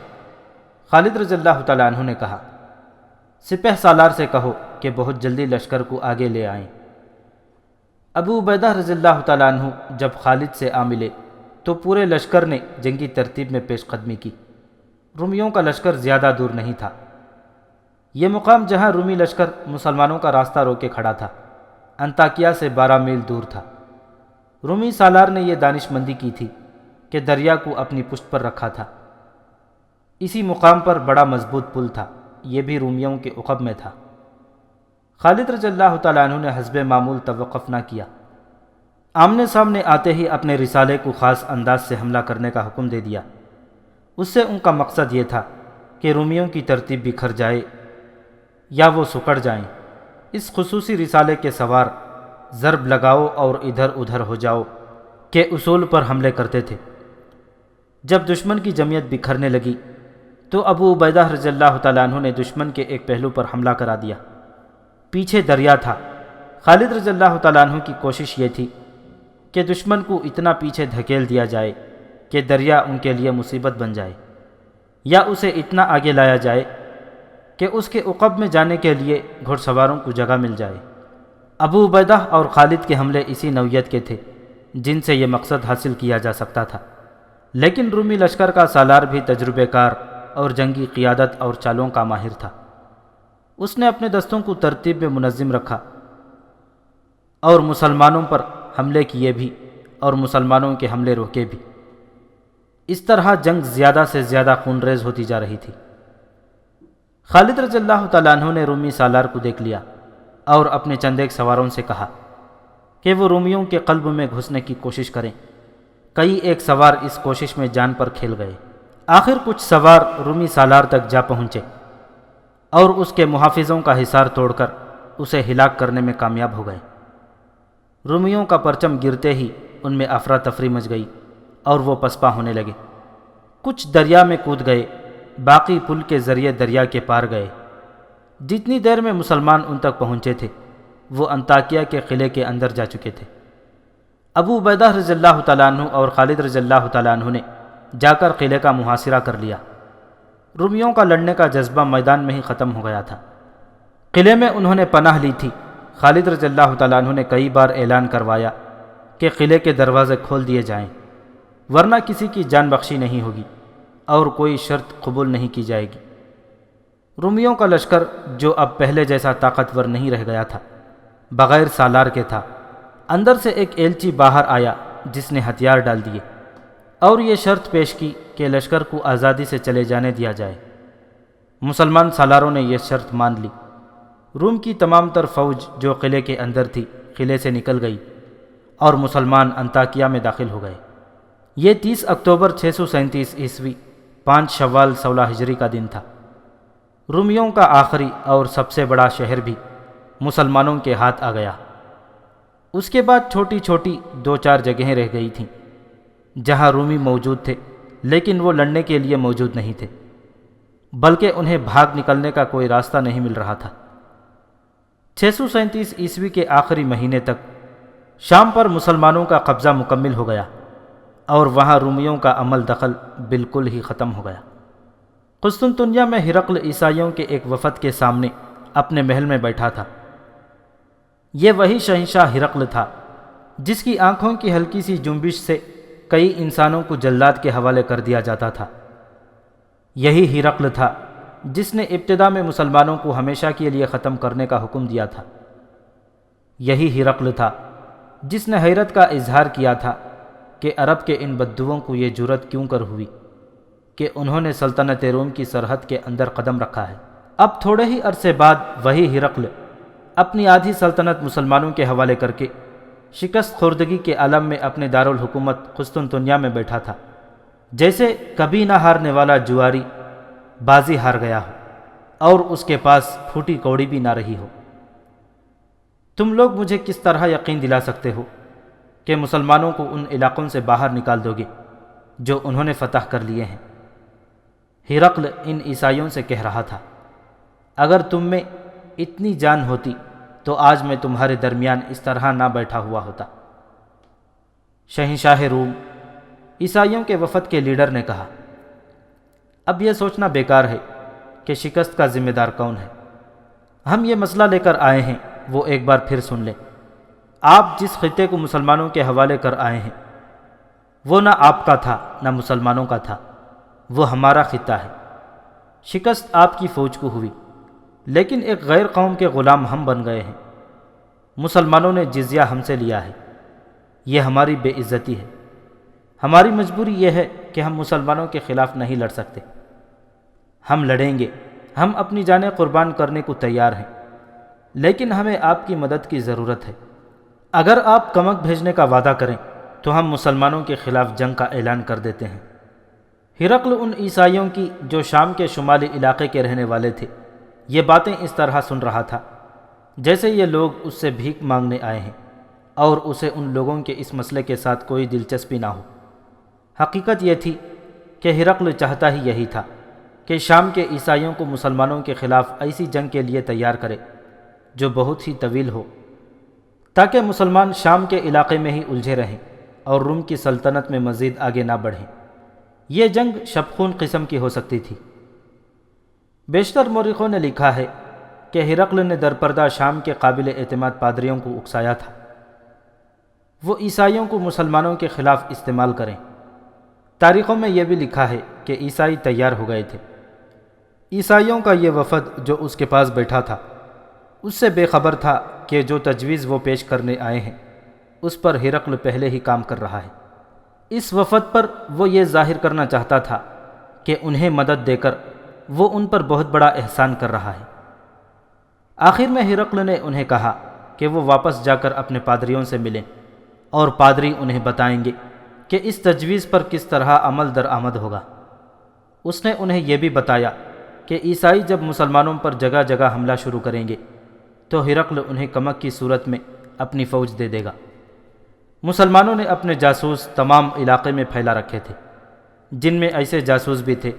خالد رضی اللہ تعالیٰ عنہ نے کہا، سپہ سالار سے کہو کہ بہت جلدی لشکر کو آگے لے آئیں۔ ابو عبیدہ رضی اللہ تعالیٰ عنہ جب خالد سے آ ملے تو پورے لشکر نے جنگی ترتیب میں پیش قدمی کی۔ رومیوں کا لشکر زیادہ دور نہیں تھا۔ یہ مقام جہاں رومی لشکر مسلمانوں کا راستہ روکے کھڑا تھا، انطاکیہ سے 12 میل دور تھا۔ رومی سالار نے یہ دانش مندی کی تھی کہ دریا کو اپنی پشت پر رکھا تھا۔ اسی مقام پر بڑا مضبوط پل تھا، یہ بھی رومیوں کے عقب میں تھا۔ خالد رضی اللہ تعالیٰ عنہ نے حسب معمول توقف نہ کیا، آمنے سامنے آتے ہی اپنے رسالے کو خاص انداز سے حملہ کرنے کا حکم دے دیا۔ اس سے ان کا مقصد یہ تھا کہ رومیوں کی ترتیب بکھر جائے یا وہ سکڑ جائیں۔ اس خصوصی رسالے کے سوار ضرب لگاؤ اور ادھر ادھر ہو جاؤ کے اصول پر حملے کرتے تھے۔ جب دشمن کی جمعیت بکھرنے لگی تو ابو عبیدہ رضی اللہ تعالیٰ عنہ نے دشمن کے ایک پہلو پر حملہ کرا دیا۔ پیچھے دریا تھا۔ خالد رضی اللہ تعالیٰ عنہ کی کوشش یہ تھی کہ دشمن کو اتنا پیچھے دھکیل دیا جائے کہ دریا ان کے لیے مصیبت بن جائے، یا اسے اتنا آگے لایا جائے کہ اس کے عقب میں جانے کے لیے گھڑ سواروں کو جگہ مل جائے۔ ابو عبیدہ اور خالد کے حملے اسی نوعیت کے تھے جن سے یہ مقصد حاصل کیا جا سکتا تھا، لیکن رومی لشکر کا سالار بھی تجربے کار اور جنگی قیادت اور چالوں کا ماہر تھا۔ اس نے اپنے دستوں کو ترتیب میں منظم رکھا اور مسلمانوں پر حملے کیے بھی اور مسلمانوں کے حملے روکے بھی۔ اس طرح جنگ زیادہ سے زیادہ خونریز ہوتی جا رہی تھی۔ خالد رضی اللہ تعالیٰ عنہ نے رومی سالار کو دیکھ لیا اور اپنے چند ایک سواروں سے کہا کہ وہ رومیوں کے قلب میں گھسنے کی کوشش کریں۔ کئی ایک سوار اس کوشش میں جان پر کھیل گئے۔ آخر کچھ سوار رومی سالار تک جا پہنچے اور اس کے محافظوں کا حصار توڑ کر اسے ہلاک کرنے میں کامیاب ہو گئے۔ رومیوں کا پرچم گرتے ہی ان میں افراتفری مچ گئی اور وہ پسپا ہونے لگے۔ کچھ دریا میں کود گئے، باقی پل کے ذریعے دریا کے پار گئے۔ جتنی دیر میں مسلمان ان تک پہنچے تھے وہ انطاکیہ کے قلعے کے اندر جا چکے تھے۔ ابو عبیدہ رضی اللہ تعالیٰ عنہ اور خالد رضی اللہ تعالیٰ عنہ نے جا کر قلعے کا محاصرہ کر لیا۔ رومیوں کا لڑنے کا جذبہ میدان میں ہی ختم ہو گیا تھا۔ قلعے میں انہوں نے پناہ لی تھی۔ خالد رضی اللہ تعالیٰ عنہ نے کئی بار اعلان کروایا کہ قلعے کے دروازے کھول دیے جائیں، ورنہ کسی کی جان بخشی نہیں ہوگی اور کوئی شرط قبول نہیں کی جائے گی۔ رومیوں کا لشکر جو اب پہلے جیسا طاقتور نہیں رہ گیا تھا، بغیر سالار کے تھا۔ اندر سے ایک ایلچی باہر آیا جس نے ہتھیار ڈال دیے اور یہ شرط پیش کی کہ لشکر کو آزادی سے چلے جانے دیا جائے۔ مسلمان سالاروں نے یہ شرط مان لی۔ روم کی تمام تر فوج جو قلعے کے اندر تھی قلعے سے نکل گئی اور مسلمان انطاکیہ میں داخل ہو گئے۔ یہ 30 اکتوبر 637 عیسوی 5 شوال 16 ہجری کا دن تھا۔ رومیوں کا آخری اور سب سے بڑا شہر بھی مسلمانوں کے ہاتھ آ گیا۔ اس کے بعد چھوٹی چھوٹی 2-4 جگہیں رہ گئی تھیں جہاں رومی موجود تھے، لیکن وہ لڑنے کے لیے موجود نہیں تھے، بلکہ انہیں بھاگ نکلنے کا کوئی راستہ نہیں مل رہا تھا۔ 637 عیسوی کے آخری مہینے تک شام پر مسلمانوں کا قبضہ مکمل ہو گیا اور وہاں رومیوں کا عمل دخل بالکل ہی ختم ہو گیا۔ قسطنطنیہ میں ہرقل عیسائیوں کے ایک وفد کے سامنے اپنے محل میں بیٹھا تھا۔ یہ وہی شہنشاہ ہرقل تھا جس کی آنکھوں کی ہلکی سی جنبش سے کئی انسانوں کو جلاد کے حوالے کر دیا جاتا تھا۔ یہی ہرقل تھا جس نے ابتدا میں مسلمانوں کو ہمیشہ کے لیے ختم کرنے کا حکم دیا تھا۔ یہی ہرقل تھا جس نے حیرت کا اظہار کیا تھا کہ عرب کے ان بدوؤں کو یہ جرت کیوں کر ہوئی کہ انہوں نے سلطنت روم کی سرحد کے اندر قدم رکھا ہے۔ اب تھوڑے ہی عرصے بعد وہی ہرقل اپنی آدھی سلطنت مسلمانوں کے حوالے کر کے شکست خوردگی کے عالم میں اپنے دارالحکومت قسطنطنیہ میں بیٹھا تھا، جیسے کبھی نہ ہارنے والا جواری بازی ہار گیا ہو اور اس کے پاس پھوٹی کوڑی بھی نہ رہی ہو۔ تم لوگ مجھے کس طرح یقین دلا سکتے ہو کہ مسلمانوں کو ان علاقوں سے باہر نکال دو گے جو انہوں نے فتح کر لیے ہیں؟ ہرقل ان عیسائیوں سے کہہ رہا تھا، اگر تم میں اتنی جان ہوتی تو آج میں تمہارے درمیان اس طرح نہ بیٹھا ہوا ہوتا۔ شہنشاہ روم عیسائیوں کے وفد کے لیڈر نے کہا، اب یہ سوچنا بیکار ہے کہ شکست کا ذمہ دار کون ہے۔ ہم یہ مسئلہ لے کر آئے ہیں وہ ایک بار پھر سن لیں۔ آپ جس خطے کو مسلمانوں کے حوالے کر آئے ہیں وہ نہ آپ کا تھا نہ مسلمانوں کا تھا، وہ ہمارا خطہ ہے۔ شکست آپ کی فوج کو ہوئی، لیکن ایک غیر قوم کے غلام ہم بن گئے ہیں۔ مسلمانوں نے جزیہ ہم سے لیا ہے، یہ ہماری بے عزتی ہے۔ ہماری مجبوری یہ ہے کہ ہم مسلمانوں کے خلاف نہیں لڑ سکتے۔ ہم لڑیں گے، ہم اپنی جانیں قربان کرنے کو تیار ہیں، لیکن ہمیں آپ کی مدد کی ضرورت ہے۔ اگر آپ کمک بھیجنے کا وعدہ کریں تو ہم مسلمانوں کے خلاف جنگ کا اعلان کر دیتے ہیں۔ ہرقل ان عیسائیوں کی جو شام کے شمالی علاقے کے رہنے والے تھے یہ باتیں اس طرح سن رہا تھا جیسے یہ لوگ اس سے بھیک مانگنے آئے ہیں اور اسے ان لوگوں کے اس مسئلے کے ساتھ کوئی دلچسپی نہ ہو۔ حقیقت یہ تھی کہ ہرقل چاہتا ہی یہی تھا کہ شام کے عیسائیوں کو مسلمانوں کے خلاف ایسی جنگ کے لیے تیار کرے جو بہت ہی طویل ہو، تاکہ مسلمان شام کے علاقے میں ہی الجھے رہیں اور روم کی سلطنت میں مزید آگے نہ بڑھیں۔ یہ جنگ شبخون قسم کی ہو سکتی تھی۔ بیشتر مورخوں نے لکھا ہے کہ ہرقل نے درپردہ شام کے قابل اعتماد پادریوں کو اکسایا تھا وہ عیسائیوں کو مسلمانوں کے خلاف استعمال کریں۔ تاریخوں میں یہ بھی لکھا ہے کہ عیسائی تیار ہو گئے تھے۔ عیسائیوں کا یہ وفد جو اس کے پاس بیٹھا تھا اس سے بے خبر تھا کہ جو تجویز وہ پیش کرنے آئے ہیں اس پر ہرقل پہلے ہی کام کر رہا ہے۔ اس وفد پر وہ یہ ظاہر کرنا چاہتا تھا کہ انہیں مدد دے کر وہ ان پر بہت بڑا احسان کر رہا ہے۔ آخر میں ہرقل نے انہیں کہا کہ وہ واپس جا کر اپنے پادریوں سے ملیں اور پادری انہیں بتائیں گے کہ اس تجویز پر کس طرح عمل درآمد ہوگا۔ اس نے انہیں یہ بھی بتایا کہ عیسائی جب مسلمانوں پر جگہ جگہ حملہ شروع کریں گے تو ہرقل انہیں کمک کی صورت میں اپنی فوج دے دے گا۔ مسلمانوں نے اپنے جاسوس تمام علاقے میں پھیلا رکھے تھے، جن میں ایسے جاسوس بھی تھے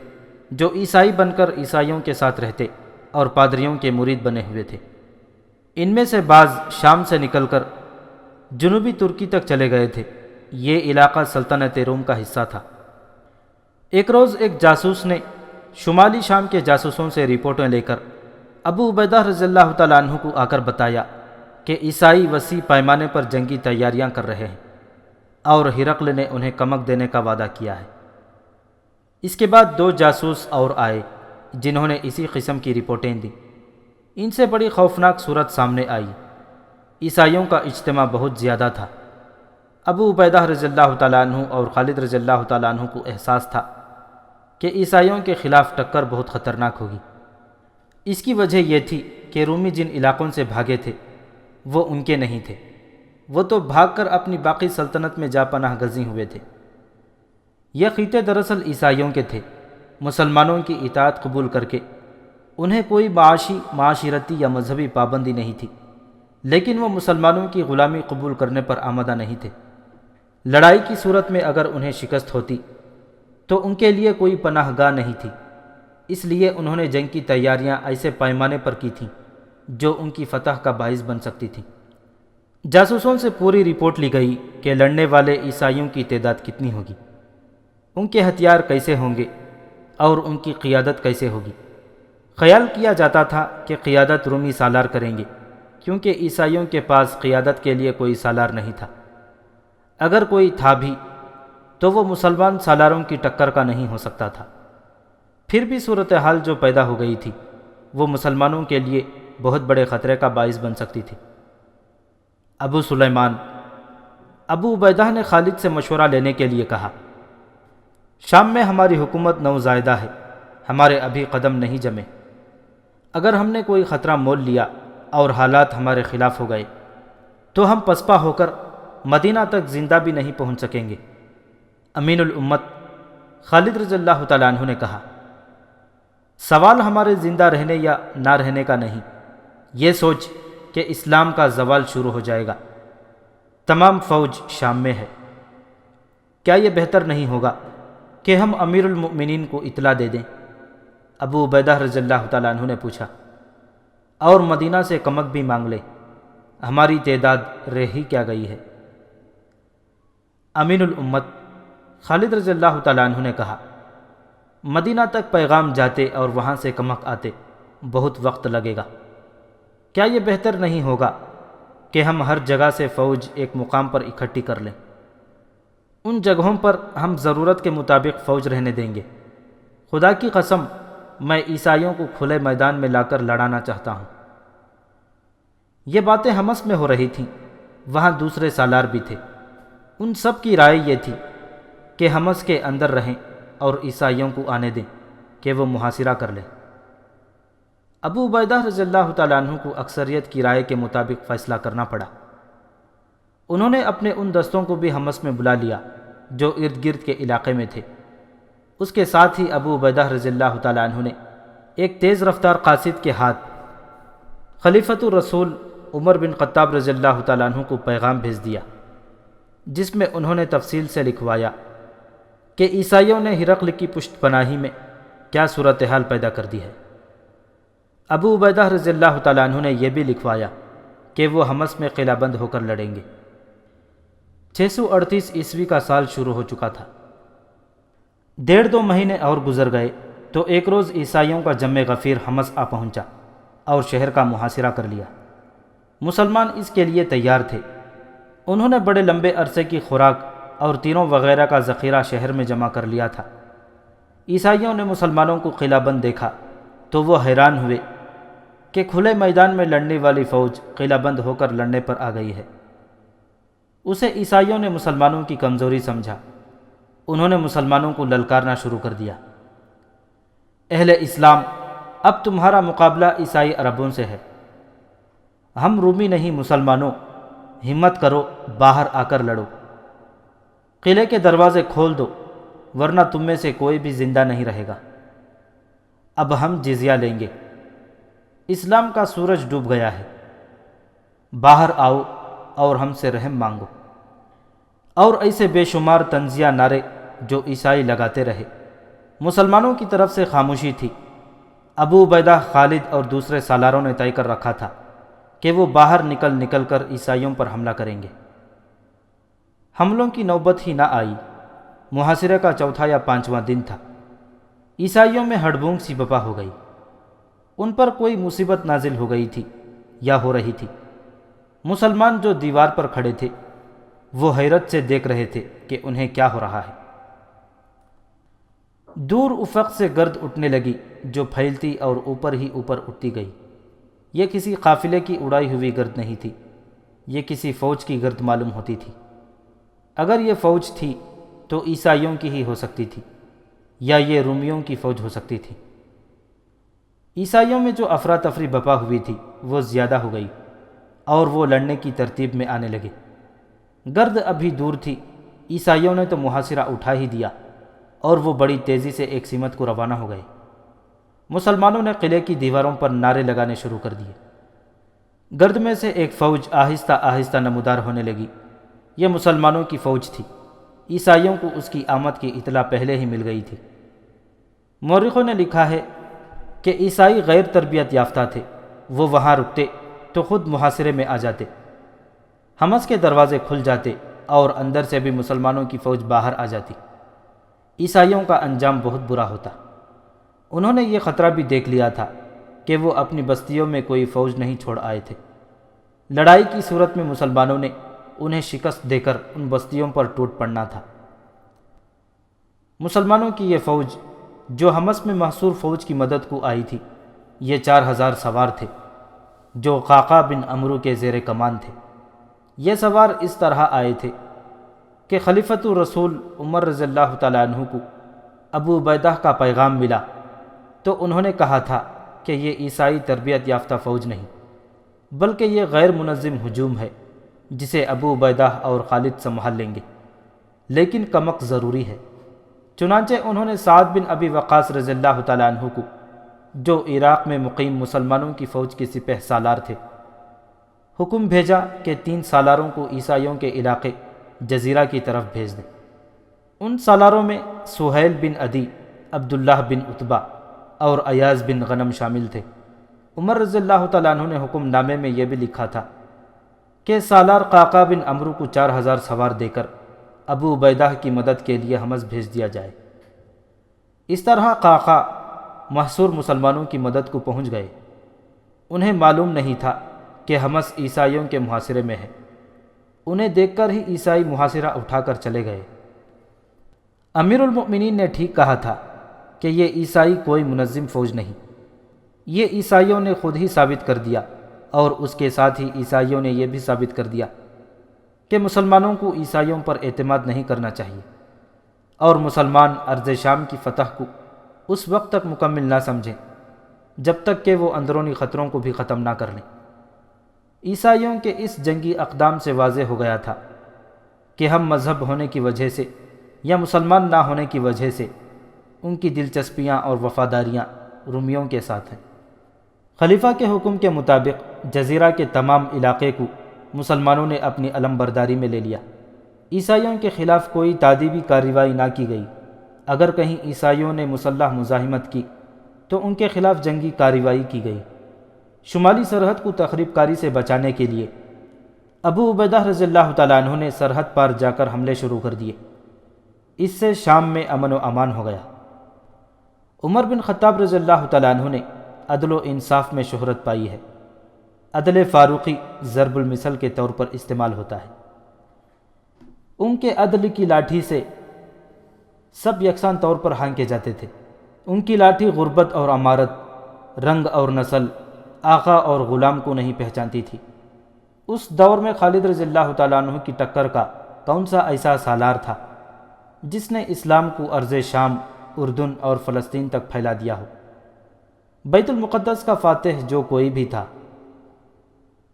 جو عیسائی بن کر عیسائیوں کے ساتھ رہتے اور پادریوں کے مرید بنے ہوئے تھے۔ ان میں سے بعض شام سے نکل کر جنوبی ترکی تک چلے گئے تھے۔ یہ علاقہ سلطنت روم کا حصہ تھا۔ ایک روز ایک جاسوس نے شمالی شام کے جاسوسوں سے رپورٹیں لے کر ابو عبیدہ رضی اللہ تعالیٰ عنہ کو آ کر بتایا کہ عیسائی وسیع پیمانے پر جنگی تیاریاں کر رہے ہیں اور ہرقل نے انہیں کمک دینے کا وعدہ کیا ہے۔ اس کے بعد 2 جاسوس اور آئے جنہوں نے اسی قسم کی رپورٹیں دیں۔ ان سے بڑی خوفناک صورت سامنے آئی۔ عیسائیوں کا اجتماع بہت زیادہ تھا۔ ابو عبیدہ رضی اللہ تعالیٰ عنہ اور خالد رضی اللہ تعالیٰ عنہ کو احساس تھا کہ عیسائیوں کے خلاف ٹکر بہت خطرناک ہوگی۔ اس کی وجہ یہ تھی کہ رومی جن علاقوں سے بھاگے تھے وہ ان کے نہیں تھے، وہ تو بھاگ کر اپنی باقی سلطنت میں جا پناہ گزین ہوئے تھے۔ یہ خطے دراصل عیسائیوں کے تھے۔ مسلمانوں کی اطاعت قبول کر کے انہیں کوئی معاشی، معاشرتی یا مذہبی پابندی نہیں تھی، لیکن وہ مسلمانوں کی غلامی قبول کرنے پر آمادہ نہیں تھے۔ لڑائی کی صورت میں اگر انہیں شکست ہوتی تو ان کے لیے کوئی پناہ گاہ نہیں تھی، اس لیے انہوں نے جنگ کی تیاریاں ایسے پیمانے پر کی تھیں جو ان کی فتح کا باعث بن سکتی تھی۔ جاسوسوں سے پوری رپورٹ لی گئی کہ لڑنے والے عیسائیوں کی تعداد کتنی ہوگی، ان کے ہتھیار کیسے ہوں گے اور ان کی قیادت کیسے ہوگی۔ خیال کیا جاتا تھا کہ قیادت رومی سالار کریں گے، کیونکہ عیسائیوں کے پاس قیادت کے لیے کوئی سالار نہیں تھا۔ اگر کوئی تھا بھی تو وہ مسلمان سالاروں کی ٹکر کا نہیں ہو سکتا تھا۔ پھر بھی صورتحال جو پیدا ہو گئی تھی وہ مسلمانوں کے لیے بہت بڑے خطرے کا باعث بن سکتی تھی۔ ابو سلیمان ابو عبیدہ نے خالد سے مشورہ لینے کے لیے کہا۔ شام میں ہماری حکومت نوزائیدہ ہے، ہمارے ابھی قدم نہیں جمے۔ اگر ہم نے کوئی خطرہ مول لیا اور حالات ہمارے خلاف ہو گئے تو ہم پسپا ہو کر مدینہ تک زندہ بھی نہیں پہنچ سکیں گے۔ امین الامت خالد رضی اللہ تعالیٰ عنہ نے کہا، سوال ہمارے زندہ رہنے یا نہ رہنے کا نہیں، یہ سوچ کہ اسلام کا زوال شروع ہو جائے گا، تمام فوج شام میں ہے۔ کیا یہ بہتر نہیں ہوگا کہ ہم امیر المؤمنین کو اطلاع دے دیں؟ ابو عبیدہ رضی اللہ تعالیٰ عنہ نے پوچھا، اور مدینہ سے کمک بھی مانگ لے، ہماری تعداد رہ ہی کیا گئی ہے۔ امین الامت خالد رضی اللہ تعالیٰ عنہ نے کہا، مدینہ تک پیغام جاتے اور وہاں سے کمک آتے بہت وقت لگے گا۔ کیا یہ بہتر نہیں ہوگا کہ ہم ہر جگہ سے فوج ایک مقام پر اکٹھی کر لیں؟ ان جگہوں پر ہم ضرورت کے مطابق فوج رہنے دیں گے۔ خدا کی قسم، میں عیسائیوں کو کھلے میدان میں لا کر لڑانا چاہتا ہوں۔ یہ باتیں حمص میں ہو رہی تھیں، وہاں دوسرے سالار بھی تھے۔ ان سب کی رائے یہ تھی کہ حمص کے اندر رہیں اور عیسائیوں کو آنے دیں کہ وہ محاصرہ کر لیں۔ ابو عبیدہ رضی اللہ تعالیٰ عنہ کو اکثریت کی رائے کے مطابق فیصلہ کرنا پڑا۔ انہوں نے اپنے ان دستوں کو بھی حمص میں بلا لیا جو ارد گرد کے علاقے میں تھے۔ اس کے ساتھ ہی ابو عبیدہ رضی اللہ تعالیٰ عنہ نے ایک تیز رفتار قاصد کے ہاتھ خلیفۃ الرسول عمر بن خطاب رضی اللہ تعالیٰ عنہ کو پیغام بھیج دیا، جس میں انہوں نے تفصیل سے لکھوایا کہ عیسائیوں نے ہرقل کی پشت پناہی میں کیا صورتحال پیدا کر دی ہے۔ ابو عبیدہ رضی اللہ تعالیٰ عنہ نے یہ بھی لکھوایا کہ وہ حمص میں قلعہ بند ہو کر لڑیں گے۔ 638 عیسوی کا سال شروع ہو چکا تھا۔ 1.5-2 مہینے اور گزر گئے تو ایک روز عیسائیوں کا جم غفیر حمص آ پہنچا اور شہر کا محاصرہ کر لیا۔ مسلمان اس کے لیے تیار تھے۔ انہوں نے بڑے لمبے عرصے کی خوراک اور تینوں وغیرہ کا ذخیرہ شہر میں جمع کر لیا تھا۔ عیسائیوں نے مسلمانوں کو قلعہ بند دیکھا تو وہ حیران ہوئے کہ کھلے میدان میں لڑنے والی فوج قلعہ بند ہو کر لڑنے پر آ گئی ہے۔ اسے عیسائیوں نے مسلمانوں کی کمزوری سمجھا۔ انہوں نے مسلمانوں کو للکارنا شروع کر دیا، اہل اسلام، اب تمہارا مقابلہ عیسائی عربوں سے ہے۔ ہم رومی نہیں مسلمانوں، ہمت کرو، باہر آ کر لڑو۔ قلعے کے دروازے کھول دو ورنہ تم میں سے کوئی بھی زندہ نہیں رہے گا۔ اب ہم جزیہ لیں گے۔ اسلام کا سورج ڈوب گیا ہے، باہر آؤ اور ہم سے رحم مانگو۔ اور ایسے بے شمار طنزیہ نعرے جو عیسائی لگاتے رہے۔ مسلمانوں کی طرف سے خاموشی تھی۔ ابو عبیدہ، خالد اور دوسرے سالاروں نے طے کر رکھا تھا کہ وہ باہر نکل کر عیسائیوں پر حملہ کریں گے۔ حملوں کی نوبت ہی نہ آئی۔ محاصرے کا 4واں یا 5واں دن تھا۔ عیسائیوں میں ہڑبونگ سی بپا ہو گئی۔ ان پر کوئی مصیبت نازل ہو گئی تھی یا ہو رہی تھی۔ مسلمان جو دیوار پر کھڑے تھے وہ حیرت سے دیکھ رہے تھے کہ انہیں کیا ہو رہا ہے۔ دور افق سے گرد اٹھنے لگی جو پھیلتی اور اوپر ہی اوپر اٹھتی گئی۔ یہ کسی قافلے کی اڑائی ہوئی گرد نہیں تھی، یہ کسی فوج کی گرد معلوم ہوتی تھی۔ اگر یہ فوج تھی تو عیسائیوں کی ہی ہو سکتی تھی یا یہ رومیوں کی فوج ہو سکتی تھی۔ عیسائیوں میں جو افراتفری بپا ہوئی تھی وہ زیادہ ہو گئی اور وہ لڑنے کی ترتیب میں آنے لگے۔ گرد ابھی دور تھی، عیسائیوں نے تو محاصرہ اٹھا ہی دیا اور وہ بڑی تیزی سے ایک سمت کو روانہ ہو گئے۔ مسلمانوں نے قلعے کی دیواروں پر نعرے لگانے شروع کر دیے۔ گرد میں سے ایک فوج آہستہ آہستہ نمودار ہونے لگی۔ یہ مسلمانوں کی فوج تھی۔ عیسائیوں کو اس کی آمد کی اطلاع پہلے ہی مل گئی تھی۔ مورخوں نے لکھا ہے کہ عیسائی غیر تربیت یافتہ تھے، وہ وہاں رکتے تو خود محاصرے میں آ جاتے۔ حمص کے دروازے کھل جاتے اور اندر سے بھی مسلمانوں کی فوج باہر آ جاتی۔ عیسائیوں کا انجام بہت برا ہوتا۔ انہوں نے یہ خطرہ بھی دیکھ لیا تھا کہ وہ اپنی بستیوں میں کوئی فوج نہیں چھوڑ آئے تھے۔ لڑائی کی صورت میں مسلمانوں نے انہیں شکست دے کر ان بستیوں پر ٹوٹ پڑنا تھا۔ مسلمانوں کی یہ فوج جو حمص میں محصور فوج کی مدد کو آئی تھی، یہ 4000 سوار تھے جو قعقاع بن عمرو کے زیر کمان تھے۔ یہ سوار اس طرح آئے تھے کہ خلیفۃ الرسول عمر رضی اللہ تعالیٰ عنہ کو ابو عبیدہ کا پیغام ملا تو انہوں نے کہا تھا کہ یہ عیسائی تربیت یافتہ فوج نہیں بلکہ یہ غیر منظم ہجوم ہے جسے ابو عبیدہ اور خالد سنبھال لیں گے، لیکن کمک ضروری ہے۔ چنانچہ انہوں نے سعد بن ابی وقاص رضی اللہ تعالیٰ عنہ کو، جو عراق میں مقیم مسلمانوں کی فوج کے سپہ سالار تھے، حکم بھیجا کہ 3 سالاروں کو عیسائیوں کے علاقے جزیرہ کی طرف بھیج دیں۔ ان سالاروں میں سہیل بن عدی، عبداللہ بن عتبہ اور ایاز بن غنم شامل تھے۔ عمر رضی اللہ تعالیٰ عنہ نے حکم نامے میں یہ بھی لکھا تھا کہ سالار قعقاع بن عمرو کو 4000 سوار دے کر ابو عبیدہ کی مدد کے لیے حمص بھیج دیا جائے۔ اس طرح قعقاع محصور مسلمانوں کی مدد کو پہنچ گئے۔ انہیں معلوم نہیں تھا کہ حمص عیسائیوں کے محاصرے میں ہے، انہیں دیکھ کر ہی عیسائی محاصرہ اٹھا کر چلے گئے۔ امیر المؤمنین نے ٹھیک کہا تھا کہ یہ عیسائی کوئی منظم فوج نہیں، یہ عیسائیوں نے خود ہی ثابت کر دیا، اور اس کے ساتھ ہی عیسائیوں نے یہ بھی ثابت کر دیا کہ مسلمانوں کو عیسائیوں پر اعتماد نہیں کرنا چاہیے، اور مسلمان ارض شام کی فتح کو اس وقت تک مکمل نہ سمجھیں جب تک کہ وہ اندرونی خطروں کو بھی ختم نہ کر لیں۔ عیسائیوں کے اس جنگی اقدام سے واضح ہو گیا تھا کہ ہم مذہب ہونے کی وجہ سے یا مسلمان نہ ہونے کی وجہ سے ان کی دلچسپیاں اور وفاداریاں رومیوں کے ساتھ ہیں۔ خلیفہ کے حکم کے مطابق جزیرہ کے تمام علاقے کو مسلمانوں نے اپنی علم برداری میں لے لیا۔ عیسائیوں کے خلاف کوئی تعدیبی کارروائی نہ کی گئی۔ اگر کہیں عیسائیوں نے مسلح مزاحمت کی تو ان کے خلاف جنگی کارروائی کی گئی۔ شمالی سرحد کو تخریب کاری سے بچانے کے لیے ابو عبیدہ رضی اللہ تعالیٰ عنہ نے سرحد پار جا کر حملے شروع کر دیے۔ اس سے شام میں امن و امان ہو گیا۔ عمر بن خطاب رضی اللہ تعالیٰ عنہ نے عدل و انصاف میں شہرت پائی ہے۔ عدل فاروقی ضرب المثل کے طور پر استعمال ہوتا ہے۔ ان کے عدل کی لاٹھی سے سب یکساں طور پر ہانکے جاتے تھے۔ ان کی لاٹھی غربت اور امارت، رنگ اور نسل، آقا اور غلام کو نہیں پہچانتی تھی۔ اس دور میں خالد رضی اللہ تعالیٰ عنہ کی ٹکر کا کون سا ایسا سالار تھا جس نے اسلام کو ارض شام، اردن اور فلسطین تک پھیلا دیا ہو؟ بیت المقدس کا فاتح جو کوئی بھی تھا،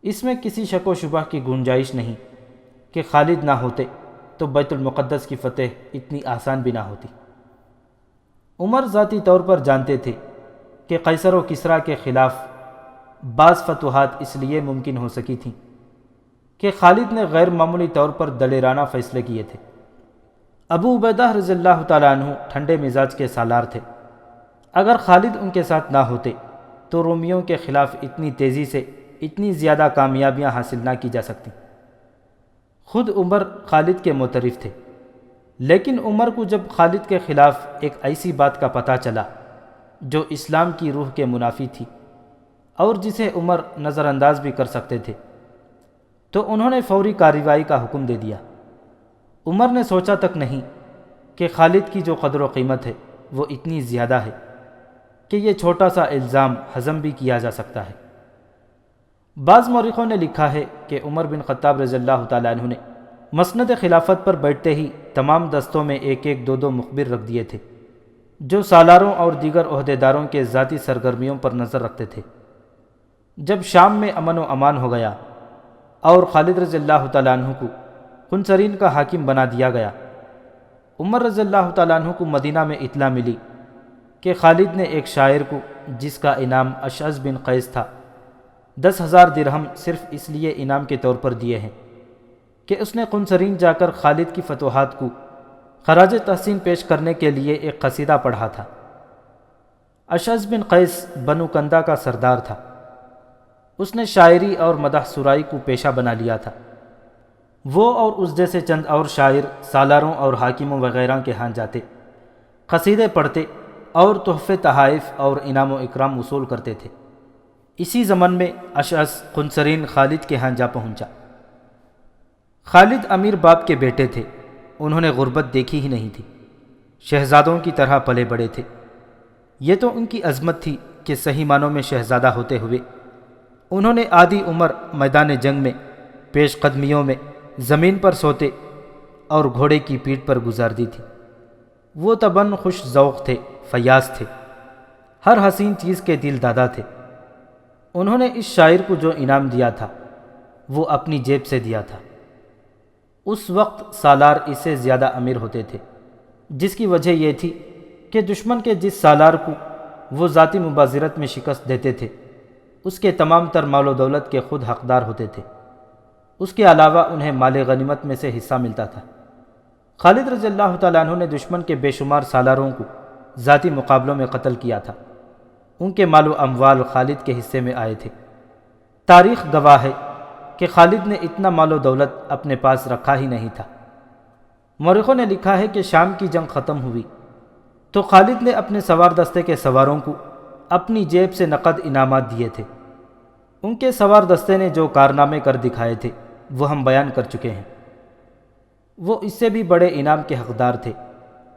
اس میں کسی شک و شبہ کی گنجائش نہیں کہ خالد نہ ہوتے تو بیت المقدس کی فتح اتنی آسان بھی نہ ہوتی۔ عمر ذاتی طور پر جانتے تھے کہ قیصر و کسریٰ کے خلاف بعض فتوحات اس لیے ممکن ہو سکی تھیں کہ خالد نے غیر معمولی طور پر دلیرانہ فیصلے کیے تھے۔ ابو عبیدہ رضی اللہ تعالیٰ عنہ ٹھنڈے مزاج کے سالار تھے۔ اگر خالد ان کے ساتھ نہ ہوتے تو رومیوں کے خلاف اتنی تیزی سے اتنی زیادہ کامیابیاں حاصل نہ کی جا سکتی۔ خود عمر خالد کے معترف تھے، لیکن عمر کو جب خالد کے خلاف ایک ایسی بات کا پتہ چلا جو اسلام کی روح کے منافی تھی اور جسے عمر نظر انداز بھی کر سکتے تھے، تو انہوں نے فوری کارروائی کا حکم دے دیا۔ عمر نے سوچا تک نہیں کہ خالد کی جو قدر و قیمت ہے وہ اتنی زیادہ ہے کہ یہ چھوٹا سا الزام ہضم بھی کیا جا سکتا ہے۔ بعض مورخوں نے لکھا ہے کہ عمر بن خطاب رضی اللہ تعالیٰ عنہ نے مسند خلافت پر بیٹھتے ہی تمام دستوں میں ایک ایک دو دو مخبر رکھ دیے تھے جو سالاروں اور دیگر عہدیداروں کے ذاتی سرگرمیوں پر نظر رکھتے تھے۔ جب شام میں امن و امان ہو گیا اور خالد رضی اللہ تعالیٰ عنہ کو قنصرین کا حاکم بنا دیا گیا، عمر رضی اللہ تعالیٰ عنہ کو مدینہ میں اطلاع ملی کہ خالد نے ایک شاعر کو، جس کا انعام اشعث بن قیس تھا، 10,000 درہم صرف اس لیے انعام کے طور پر دیے ہیں کہ اس نے قنصرین جا کر خالد کی فتوحات کو خراج تحسین پیش کرنے کے لیے ایک قصیدہ پڑھا تھا۔ اشعث بن قیس بنو کندا کا سردار تھا۔ اس نے شاعری اور مدح سرائی کو پیشہ بنا لیا تھا۔ وہ اور اس جیسے چند اور شاعر سالاروں اور حاکموں وغیرہ کے ہاں جاتے، قصیدے پڑھتے اور تحفے تحائف اور انعام و اکرام وصول کرتے تھے۔ اسی زمن میں اشعث قنصرین خالد کے ہاں جا پہنچا۔ خالد امیر باپ کے بیٹے تھے، انہوں نے غربت دیکھی ہی نہیں تھی، شہزادوں کی طرح پلے بڑے تھے۔ یہ تو ان کی عظمت تھی کہ صحیح معنوں میں شہزادہ ہوتے ہوئے انہوں نے آدھی عمر میدان جنگ میں پیش قدمیوں میں زمین پر سوتے اور گھوڑے کی پیٹھ پر گزار دی تھی۔ وہ تباً خوش ذوق تھے، فیاض تھے، ہر حسین چیز کے دل دادا تھے۔ انہوں نے اس شاعر کو جو انعام دیا تھا وہ اپنی جیب سے دیا تھا۔ اس وقت سالار اس سے زیادہ امیر ہوتے تھے، جس کی وجہ یہ تھی کہ دشمن کے جس سالار کو وہ ذاتی مبازرت میں شکست دیتے تھے اس کے تمام تر مال و دولت کے خود حقدار ہوتے تھے۔ اس کے علاوہ انہیں مال غنیمت میں سے حصہ ملتا تھا۔ خالد رضی اللہ تعالیٰ عنہ نے دشمن کے بے شمار سالاروں کو ذاتی مقابلوں میں قتل کیا تھا۔ ان کے مال و اموال خالد کے حصے میں آئے تھے۔ تاریخ گواہ ہے کہ خالد نے اتنا مال و دولت اپنے پاس رکھا ہی نہیں تھا۔ مورخوں نے لکھا ہے کہ شام کی جنگ ختم ہوئی تو خالد نے اپنے سوار دستے کے سواروں کو اپنی جیب سے نقد انعامات دیے تھے۔ ان کے سوار دستے نے جو کارنامے کر دکھائے تھے وہ ہم بیان کر چکے ہیں۔ وہ اس سے بھی بڑے انعام کے حقدار تھے،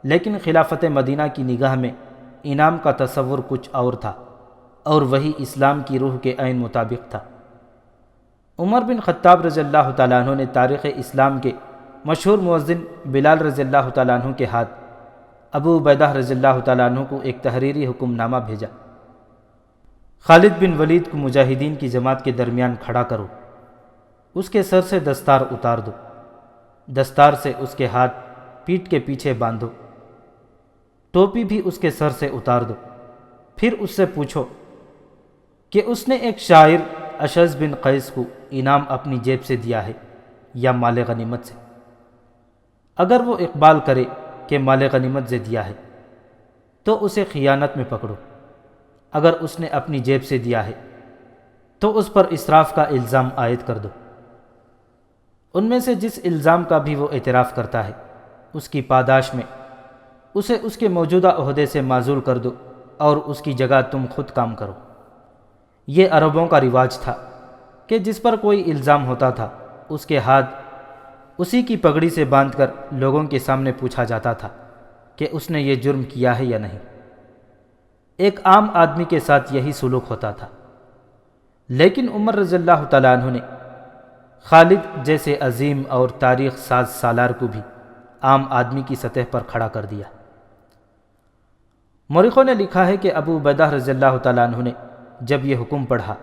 لیکن خلافت مدینہ کی نگاہ میں انعام کا تصور کچھ اور تھا، اور وہی اسلام کی روح کے عین مطابق تھا۔ عمر بن خطاب رضی اللہ تعالیٰ عنہ نے تاریخ اسلام کے مشہور مؤذن بلال رضی اللہ تعالیٰ عنہ کے ہاتھ ابو عبیدہ رضی اللہ تعالیٰ عنہ کو ایک تحریری حکم نامہ بھیجا: خالد بن ولید کو مجاہدین کی جماعت کے درمیان کھڑا کرو، اس کے سر سے دستار اتار دو، دستار سے اس کے ہاتھ پیٹھ کے پیچھے باندھو، ٹوپی بھی اس کے سر سے اتار دو، پھر اس سے پوچھو کہ اس نے ایک شاعر اشعث بن قیس کو انعام اپنی جیب سے دیا ہے یا مال غنیمت سے۔ اگر وہ اقبال کرے کہ مال غنیمت سے دیا ہے تو اسے خیانت میں پکڑو، اگر اس نے اپنی جیب سے دیا ہے تو اس پر اسراف کا الزام عائد کر دو۔ ان میں سے جس الزام کا بھی وہ اعتراف کرتا ہے اس کی پاداش میں اسے اس کے موجودہ عہدے سے معزول کر دو اور اس کی جگہ تم خود کام کرو۔ یہ عربوں کا رواج تھا کہ جس پر کوئی الزام ہوتا تھا اس کے ہاتھ اسی کی پگڑی سے باندھ کر لوگوں کے سامنے پوچھا جاتا تھا کہ اس نے یہ جرم کیا ہے یا نہیں۔ ایک عام آدمی کے ساتھ یہی سلوک ہوتا تھا، لیکن عمر رضی اللہ تعالیٰ عنہ نے خالد جیسے عظیم اور تاریخ ساز سالار کو بھی عام آدمی کی سطح پر کھڑا کر دیا۔ مورخوں نے لکھا ہے کہ ابو عبیدہ رضی اللہ تعالیٰ عنہ نے جب یہ حکم پڑھا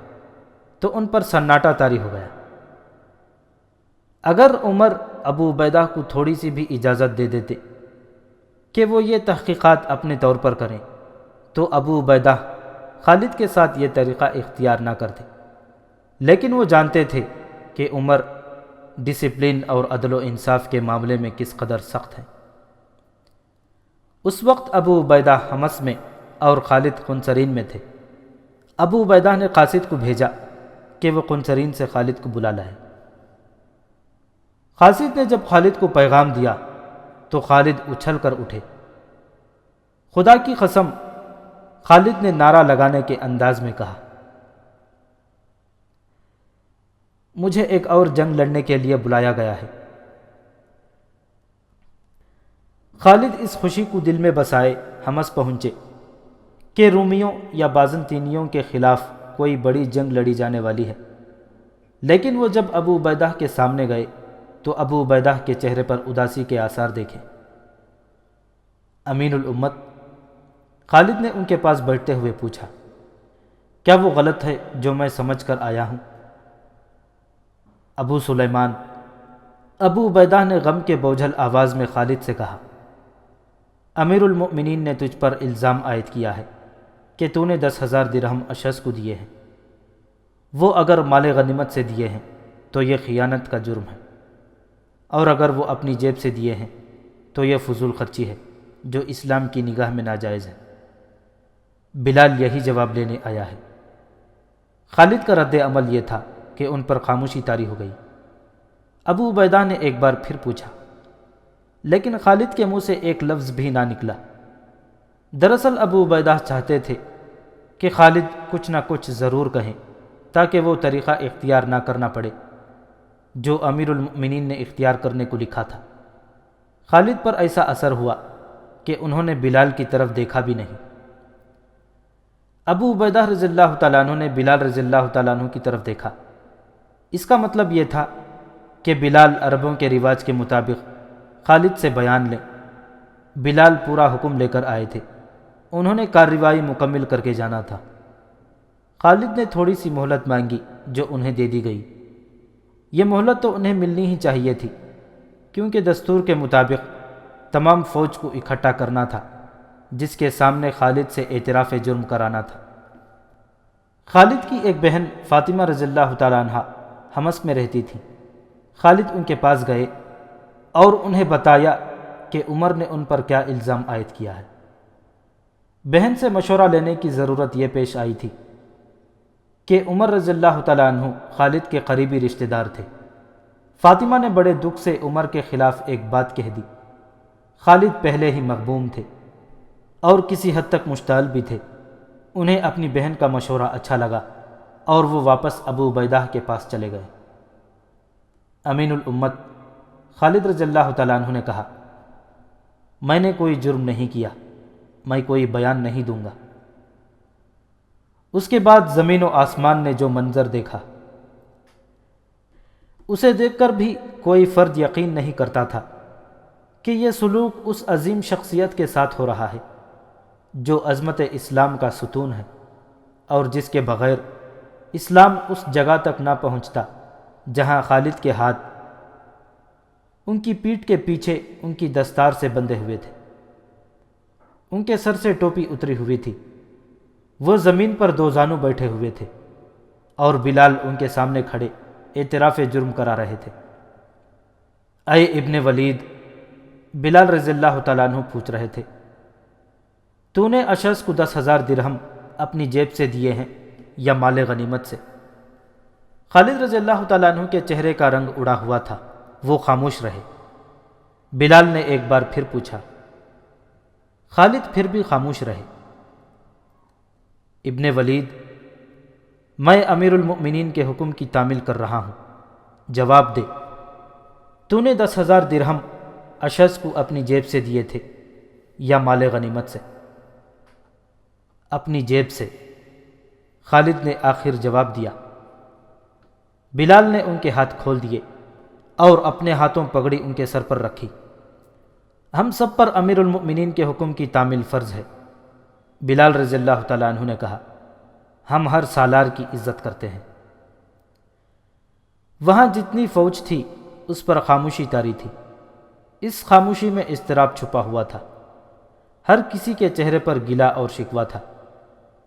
تو ان پر سناٹا طاری ہو گیا۔ اگر عمر ابو عبیدہ کو تھوڑی سی بھی اجازت دے دیتے کہ وہ یہ تحقیقات اپنے طور پر کریں تو ابو عبیدہ خالد کے ساتھ یہ طریقہ اختیار نہ کرتے، لیکن وہ جانتے تھے کہ عمر ڈسپلن اور عدل و انصاف کے معاملے میں کس قدر سخت ہے۔ اس وقت ابو عبیدہ حمص میں اور خالد قنسرین میں تھے۔ ابو عبیدہ نے قاصد کو بھیجا کہ وہ قنسرین سے خالد کو بلا لائے۔ قاصد نے جب خالد کو پیغام دیا تو خالد اچھل کر اٹھے۔ خدا کی قسم، خالد نے نعرہ لگانے کے انداز میں کہا، مجھے ایک اور جنگ لڑنے کے لیے بلایا گیا ہے۔ خالد اس خوشی کو دل میں بسائے حمص پہنچے کہ رومیوں یا بازنطینیوں کے خلاف کوئی بڑی جنگ لڑی جانے والی ہے، لیکن وہ جب ابو عبیدہ کے سامنے گئے تو ابو عبیدہ کے چہرے پر اداسی کے آثار دیکھے۔ امین الامت خالد نے ان کے پاس بیٹھتے ہوئے پوچھا، کیا وہ غلط ہے جو میں سمجھ کر آیا ہوں؟ ابو سلیمان، ابو عبیدہ نے غم کے بوجھل آواز میں خالد سے کہا، امیر المؤمنین نے تجھ پر الزام عائد کیا ہے کہ تو نے 10,000 درہم اشعث کو دیے ہیں۔ وہ اگر مال غنیمت سے دیے ہیں تو یہ خیانت کا جرم ہے، اور اگر وہ اپنی جیب سے دیے ہیں تو یہ فضول خرچی ہے جو اسلام کی نگاہ میں ناجائز ہے۔ بلال یہی جواب لینے آیا ہے۔ خالد کا رد عمل یہ تھا کہ ان پر خاموشی طاری ہو گئی۔ ابو عبیدہ نے ایک بار پھر پوچھا، لیکن خالد کے منہ سے ایک لفظ بھی نہ نکلا۔ دراصل ابو عبیدہ چاہتے تھے کہ خالد کچھ نہ کچھ ضرور کہیں تاکہ وہ طریقہ اختیار نہ کرنا پڑے جو امیر المؤمنین نے اختیار کرنے کو لکھا تھا۔ خالد پر ایسا اثر ہوا کہ انہوں نے بلال کی طرف دیکھا بھی نہیں۔ ابو عبیدہ رضی اللہ تعالیٰ عنہ نے بلال رضی اللہ تعالیٰ عنہ کی طرف دیکھا۔ اس کا مطلب یہ تھا کہ بلال عربوں کے رواج کے مطابق خالد سے بیان لیں۔ بلال پورا حکم لے کر آئے تھے، انہوں نے کارروائی مکمل کر کے جانا تھا۔ خالد نے تھوڑی سی مہلت مانگی جو انہیں دے دی گئی۔ یہ مہلت تو انہیں ملنی ہی چاہیے تھی، کیونکہ دستور کے مطابق تمام فوج کو اکٹھا کرنا تھا، جس کے سامنے خالد سے اعتراف جرم کرانا تھا۔ خالد کی ایک بہن فاطمہ رضی اللہ تعالیٰ عنہ حمص میں رہتی تھی۔ خالد ان کے پاس گئے اور انہیں بتایا کہ عمر نے ان پر کیا الزام عائد کیا ہے۔ بہن سے مشورہ لینے کی ضرورت یہ پیش آئی تھی کہ عمر رضی اللہ تعالیٰ عنہ خالد کے قریبی رشتہ دار تھے۔ فاطمہ نے بڑے دکھ سے عمر کے خلاف ایک بات کہہ دی۔ خالد پہلے ہی مغبوم تھے اور کسی حد تک مشتعل بھی تھے۔ انہیں اپنی بہن کا مشورہ اچھا لگا اور وہ واپس ابو عبیدہ کے پاس چلے گئے۔ امین الامت خالد رضی اللہ تعالیٰ عنہ نے کہا، میں نے کوئی جرم نہیں کیا، میں کوئی بیان نہیں دوں گا۔ اس کے بعد زمین و آسمان نے جو منظر دیکھا، اسے دیکھ کر بھی کوئی فرد یقین نہیں کرتا تھا کہ یہ سلوک اس عظیم شخصیت کے ساتھ ہو رہا ہے جو عظمت اسلام کا ستون ہے، اور جس کے بغیر اسلام اس جگہ تک نہ پہنچتا جہاں خالد کے ہاتھ ان کی پیٹھ کے پیچھے ان کی دستار سے بندھے ہوئے تھے، ان کے سر سے ٹوپی اتری ہوئی تھی، وہ زمین پر دو زانو بیٹھے ہوئے تھے، اور بلال ان کے سامنے کھڑے اعتراف جرم کرا رہے تھے۔ اے ابن ولید، بلال رضی اللہ تعالیٰ عنہ پوچھ رہے تھے، تو نے اشعث کو 10,000 درہم اپنی جیب سے دیے ہیں یا مال غنیمت سے؟ خالد رضی اللہ تعالیٰ عنہ کے چہرے کا رنگ اڑا ہوا تھا، وہ خاموش رہے۔ بلال نے ایک بار پھر پوچھا، خالد پھر بھی خاموش رہے۔ ابن ولید، میں امیر المؤمنین کے حکم کی تعمیل کر رہا ہوں، جواب دے، تو نے 10,000 درہم اشعث کو اپنی جیب سے دیے تھے یا مال غنیمت سے؟ اپنی جیب سے، خالد نے آخر جواب دیا۔ بلال نے ان کے ہاتھ کھول دیے اور اپنے ہاتھوں پگڑی ان کے سر پر رکھی۔ ہم سب پر امیر المؤمنین کے حکم کی تعمیل فرض ہے، بلال رضی اللہ تعالیٰ عنہ نے کہا، ہم ہر سالار کی عزت کرتے ہیں۔ وہاں جتنی فوج تھی اس پر خاموشی طاری تھی۔ اس خاموشی میں اضطراب چھپا ہوا تھا، ہر کسی کے چہرے پر گلہ اور شکوہ تھا۔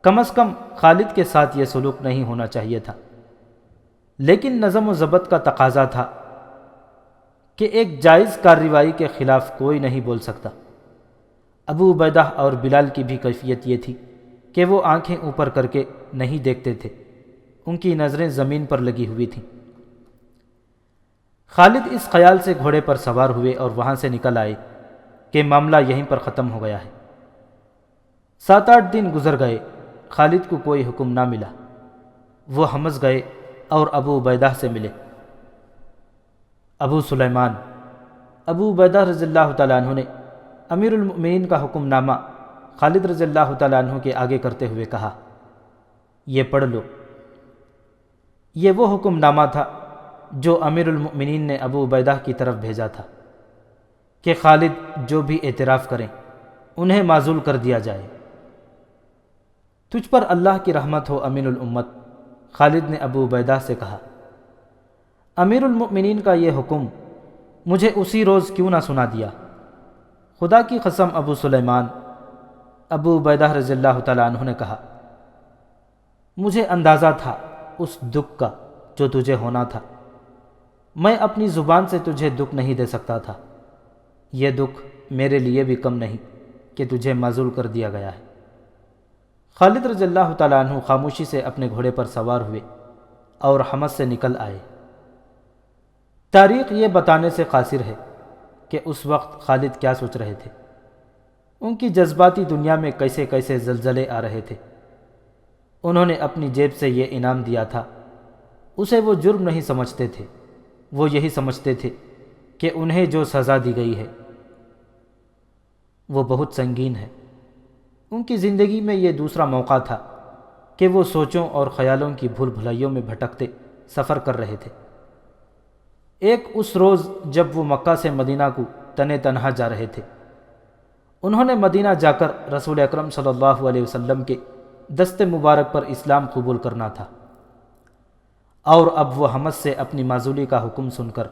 کم از کم خالد کے ساتھ یہ سلوک نہیں ہونا چاہیے تھا، لیکن نظم و ضبط کا تقاضا تھا کہ ایک جائز کارروائی کے خلاف کوئی نہیں بول سکتا۔ ابو عبیدہ اور بلال کی بھی کیفیت یہ تھی کہ وہ آنکھیں اوپر کر کے نہیں دیکھتے تھے، ان کی نظریں زمین پر لگی ہوئی تھیں۔ خالد اس خیال سے گھوڑے پر سوار ہوئے اور وہاں سے نکل آئے کہ معاملہ یہیں پر ختم ہو گیا ہے۔ 7-8 دن گزر گئے، خالد کو کوئی حکم نہ ملا۔ وہ حمص گئے اور ابو عبیدہ سے ملے۔ ابو سلیمان، ابو عبیدہ رضی اللہ تعالیٰ عنہ نے امیر المؤمنین کا حکم نامہ خالد رضی اللہ تعالیٰ عنہ کے آگے کرتے ہوئے کہا، یہ پڑھ لو۔ یہ وہ حکم نامہ تھا جو امیر المؤمنین نے ابو عبیدہ کی طرف بھیجا تھا کہ خالد جو بھی اعتراف کریں انہیں معزول کر دیا جائے۔ تجھ پر اللہ کی رحمت ہو امین الامت، خالد نے ابو عبیدہ سے کہا، امیر المؤمنین کا یہ حکم مجھے اسی روز کیوں نہ سنا دیا؟ خدا کی قسم ابو سلیمان، ابو عبیدہ رضی اللہ تعالیٰ عنہ نے کہا، مجھے اندازہ تھا اس دکھ کا جو تجھے ہونا تھا، میں اپنی زبان سے تجھے دکھ نہیں دے سکتا تھا۔ یہ دکھ میرے لیے بھی کم نہیں کہ تجھے معزول کر دیا گیا ہے۔ خالد رضی اللہ تعالیٰ عنہ خاموشی سے اپنے گھوڑے پر سوار ہوئے اور حمص سے نکل آئے۔ تاریخ یہ بتانے سے قاصر ہے کہ اس وقت خالد کیا سوچ رہے تھے، ان کی جذباتی دنیا میں کیسے کیسے زلزلے آ رہے تھے۔ انہوں نے اپنی جیب سے یہ انعام دیا تھا، اسے وہ جرم نہیں سمجھتے تھے، وہ یہی سمجھتے تھے کہ انہیں جو سزا دی گئی ہے وہ بہت سنگین ہے۔ ان کی زندگی میں یہ دوسرا موقع تھا کہ وہ سوچوں اور خیالوں کی بھول بھلائیوں میں بھٹکتے سفر کر رہے تھے۔ ایک اس روز جب وہ مکہ سے مدینہ کو تنے تنہا جا رہے تھے، انہوں نے مدینہ جا کر رسول اکرم صلی اللہ علیہ وسلم کے دست مبارک پر اسلام قبول کرنا تھا، اور اب وہ حمص سے اپنی معزولی کا حکم سن کر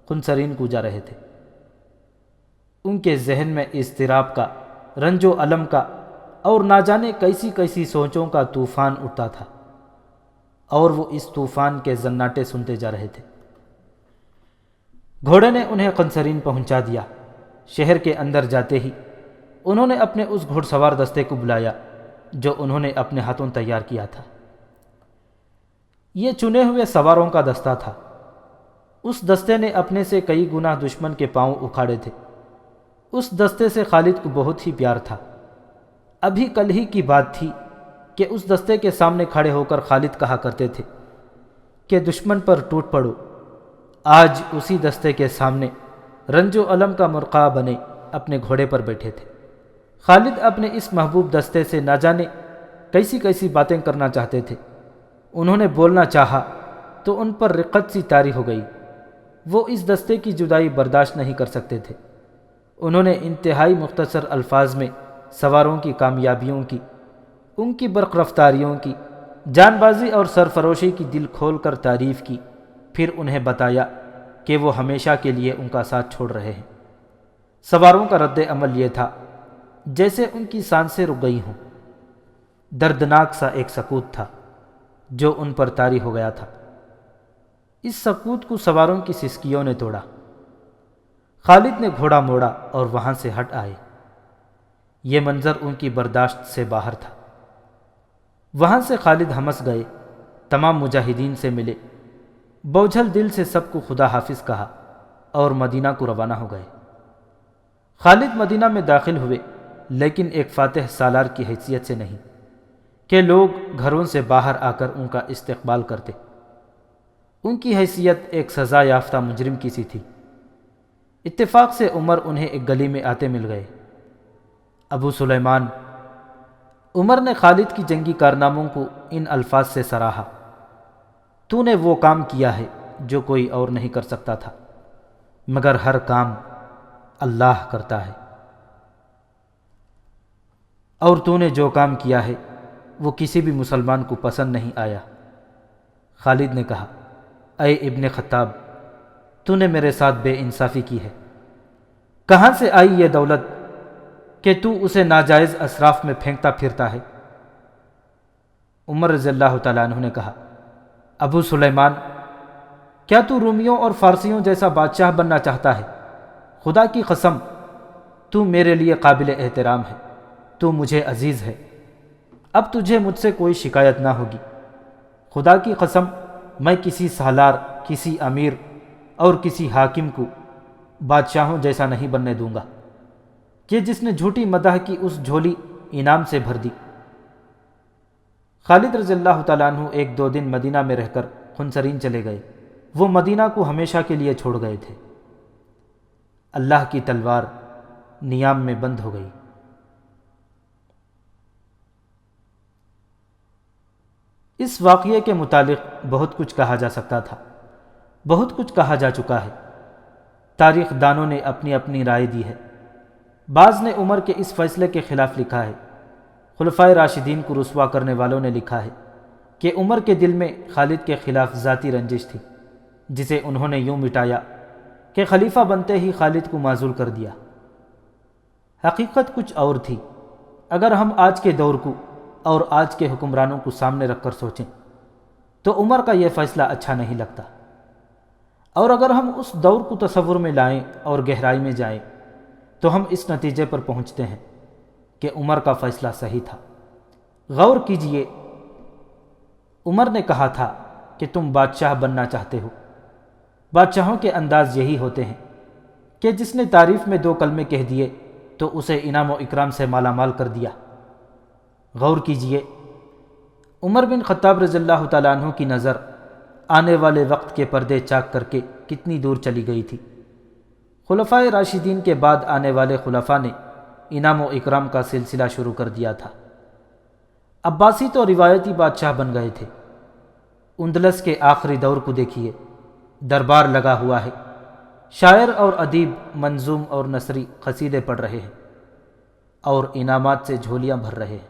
خنسرین کو جا رہے تھے۔ ان کے ذہن میں اضطراب کا، رنج و الم کا اور نہ جانے کیسی کیسی سوچوں کا طوفان اٹھتا تھا، اور وہ اس طوفان کے زناٹے سنتے جا رہے تھے۔ گھوڑے نے انہیں قنسرین پہنچا دیا۔ شہر کے اندر جاتے ہی انہوں نے اپنے اس گھوڑ سوار دستے کو بلایا جو انہوں نے اپنے ہاتھوں تیار کیا تھا۔ یہ چنے ہوئے سواروں کا دستہ تھا۔ اس دستے نے اپنے سے کئی گنا دشمن کے پاؤں اکھاڑے تھے۔ اس دستے سے خالد کو بہت ہی پیار تھا۔ ابھی کل ہی کی بات تھی کہ اس دستے کے سامنے کھڑے ہو کر خالد کہا کرتے تھے کہ دشمن پر ٹوٹ پڑو۔ آج اسی دستے کے سامنے رنج و الم کا مرقع بنے اپنے گھوڑے پر بیٹھے تھے۔ خالد اپنے اس محبوب دستے سے نہ جانے کیسی کیسی باتیں کرنا چاہتے تھے۔ انہوں نے بولنا چاہا تو ان پر رقت سی طاری ہو گئی۔ وہ اس دستے کی جدائی برداشت نہیں کر سکتے تھے۔ انہوں نے انتہائی مختصر الفاظ میں سواروں کی کامیابیوں کی، ان کی برق رفتاریوں کی، جان بازی اور سرفروشی کی دل کھول کر تعریف کی، پھر انہیں بتایا کہ وہ ہمیشہ کے لیے ان کا ساتھ چھوڑ رہے ہیں۔ سواروں کا رد عمل یہ تھا جیسے ان کی سانسیں رک گئی ہوں۔ دردناک سا ایک سکوت تھا جو ان پر طاری ہو گیا تھا۔ اس سکوت کو سواروں کی سسکیوں نے توڑا۔ خالد نے گھوڑا موڑا اور وہاں سے ہٹ آئے۔ یہ منظر ان کی برداشت سے باہر تھا۔ وہاں سے خالد حمص گئے، تمام مجاہدین سے ملے، بوجھل دل سے سب کو خدا حافظ کہا اور مدینہ کو روانہ ہو گئے۔ خالد مدینہ میں داخل ہوئے، لیکن ایک فاتح سالار کی حیثیت سے نہیں کہ لوگ گھروں سے باہر آ کر ان کا استقبال کرتے۔ ان کی حیثیت ایک سزا یافتہ مجرم کی سی تھی۔ اتفاق سے عمر انہیں ایک گلی میں آتے مل گئے۔ ابو سلیمان، عمر نے خالد کی جنگی کارناموں کو ان الفاظ سے سراہا: تو نے وہ کام کیا ہے جو کوئی اور نہیں کر سکتا تھا، مگر ہر کام اللہ کرتا ہے، اور تو نے جو کام کیا ہے وہ کسی بھی مسلمان کو پسند نہیں آیا۔ خالد نے کہا: اے ابن خطاب، تو نے میرے ساتھ بے انصافی کی ہے۔ کہاں سے آئی یہ دولت کہ تو اسے ناجائز اسراف میں پھینکتا پھرتا ہے؟ عمر رضی اللہ تعالیٰ عنہ نے کہا: ابو سلیمان، کیا تو رومیوں اور فارسیوں جیسا بادشاہ بننا چاہتا ہے؟ خدا کی قسم، تو میرے لیے قابل احترام ہے، تو مجھے عزیز ہے، اب تجھے مجھ سے کوئی شکایت نہ ہوگی۔ خدا کی قسم، میں کسی سالار، کسی امیر اور کسی حاکم کو بادشاہوں جیسا نہیں بننے دوں گا کہ جس نے جھوٹی مدح کی اس جھولی انعام سے بھر دی۔ خالد رضی اللہ تعالیٰ عنہ ایک دو دن مدینہ میں رہ کر خنسرین چلے گئے۔ وہ مدینہ کو ہمیشہ کے لیے چھوڑ گئے تھے۔ اللہ کی تلوار نیام میں بند ہو گئی۔ اس واقعے کے متعلق بہت کچھ کہا جا سکتا تھا، بہت کچھ کہا جا چکا ہے۔ تاریخ دانوں نے اپنی اپنی رائے دی ہے۔ بعض نے عمر کے اس فیصلے کے خلاف لکھا ہے۔ خلفائے راشدین کو رسوا کرنے والوں نے لکھا ہے کہ عمر کے دل میں خالد کے خلاف ذاتی رنجش تھی، جسے انہوں نے یوں مٹایا کہ خلیفہ بنتے ہی خالد کو معزول کر دیا۔ حقیقت کچھ اور تھی۔ اگر ہم آج کے دور کو اور آج کے حکمرانوں کو سامنے رکھ کر سوچیں تو عمر کا یہ فیصلہ اچھا نہیں لگتا، اور اگر ہم اس دور کو تصور میں لائیں اور گہرائی میں جائیں تو ہم اس نتیجے پر پہنچتے ہیں کہ عمر کا فیصلہ صحیح تھا۔ غور کیجئے، عمر نے کہا تھا کہ تم بادشاہ بننا چاہتے ہو۔ بادشاہوں کے انداز یہی ہوتے ہیں کہ جس نے تعریف میں دو کلمے کہہ دیے تو اسے انعام و اکرام سے مالا مال کر دیا۔ غور کیجئے، عمر بن خطاب رضی اللہ تعالیٰ عنہ کی نظر آنے والے وقت کے پردے چاک کر کے کتنی دور چلی گئی تھی۔ خلفائے راشدین کے بعد آنے والے خلفاء نے انعام و اکرام کا سلسلہ شروع کر دیا تھا۔ عباسی تو روایتی بادشاہ بن گئے تھے۔ اندلس کے آخری دور کو دیکھیے، دربار لگا ہوا ہے، شاعر اور ادیب منظوم اور نثری قصیدے پڑھ رہے ہیں۔ اور انعامات سے جھولیاں بھر رہے ہیں۔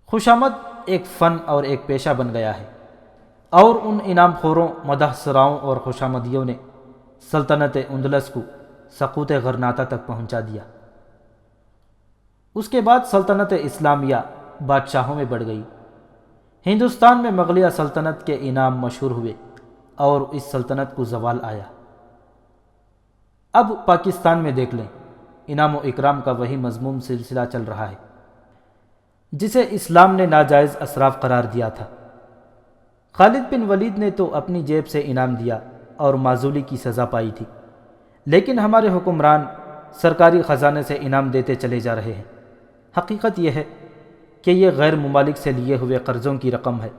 خوشامد ایک فن اور ایک پیشہ بن گیا ہے، اور ان انعام خوروں، مدح سراؤں اور خوشامدیوں نے سلطنت اندلس کو سقوط غرناطہ تک پہنچا دیا۔ اس کے بعد سلطنت اسلامیہ بادشاہوں میں بڑھ گئی۔ ہندوستان میں مغلیہ سلطنت کے انعام مشہور ہوئے اور اس سلطنت کو زوال آیا۔ اب پاکستان میں دیکھ لیں، انعام و اکرام کا وہی مذموم سلسلہ چل رہا ہے جسے اسلام نے ناجائز اسراف قرار دیا تھا۔ خالد بن ولید نے تو اپنی جیب سے انعام دیا اور معزولی کی سزا پائی تھی، لیکن ہمارے حکمران سرکاری خزانے سے انعام دیتے چلے جا رہے ہیں۔ حقیقت یہ ہے کہ یہ غیر ممالک سے لیے ہوئے قرضوں کی رقم ہے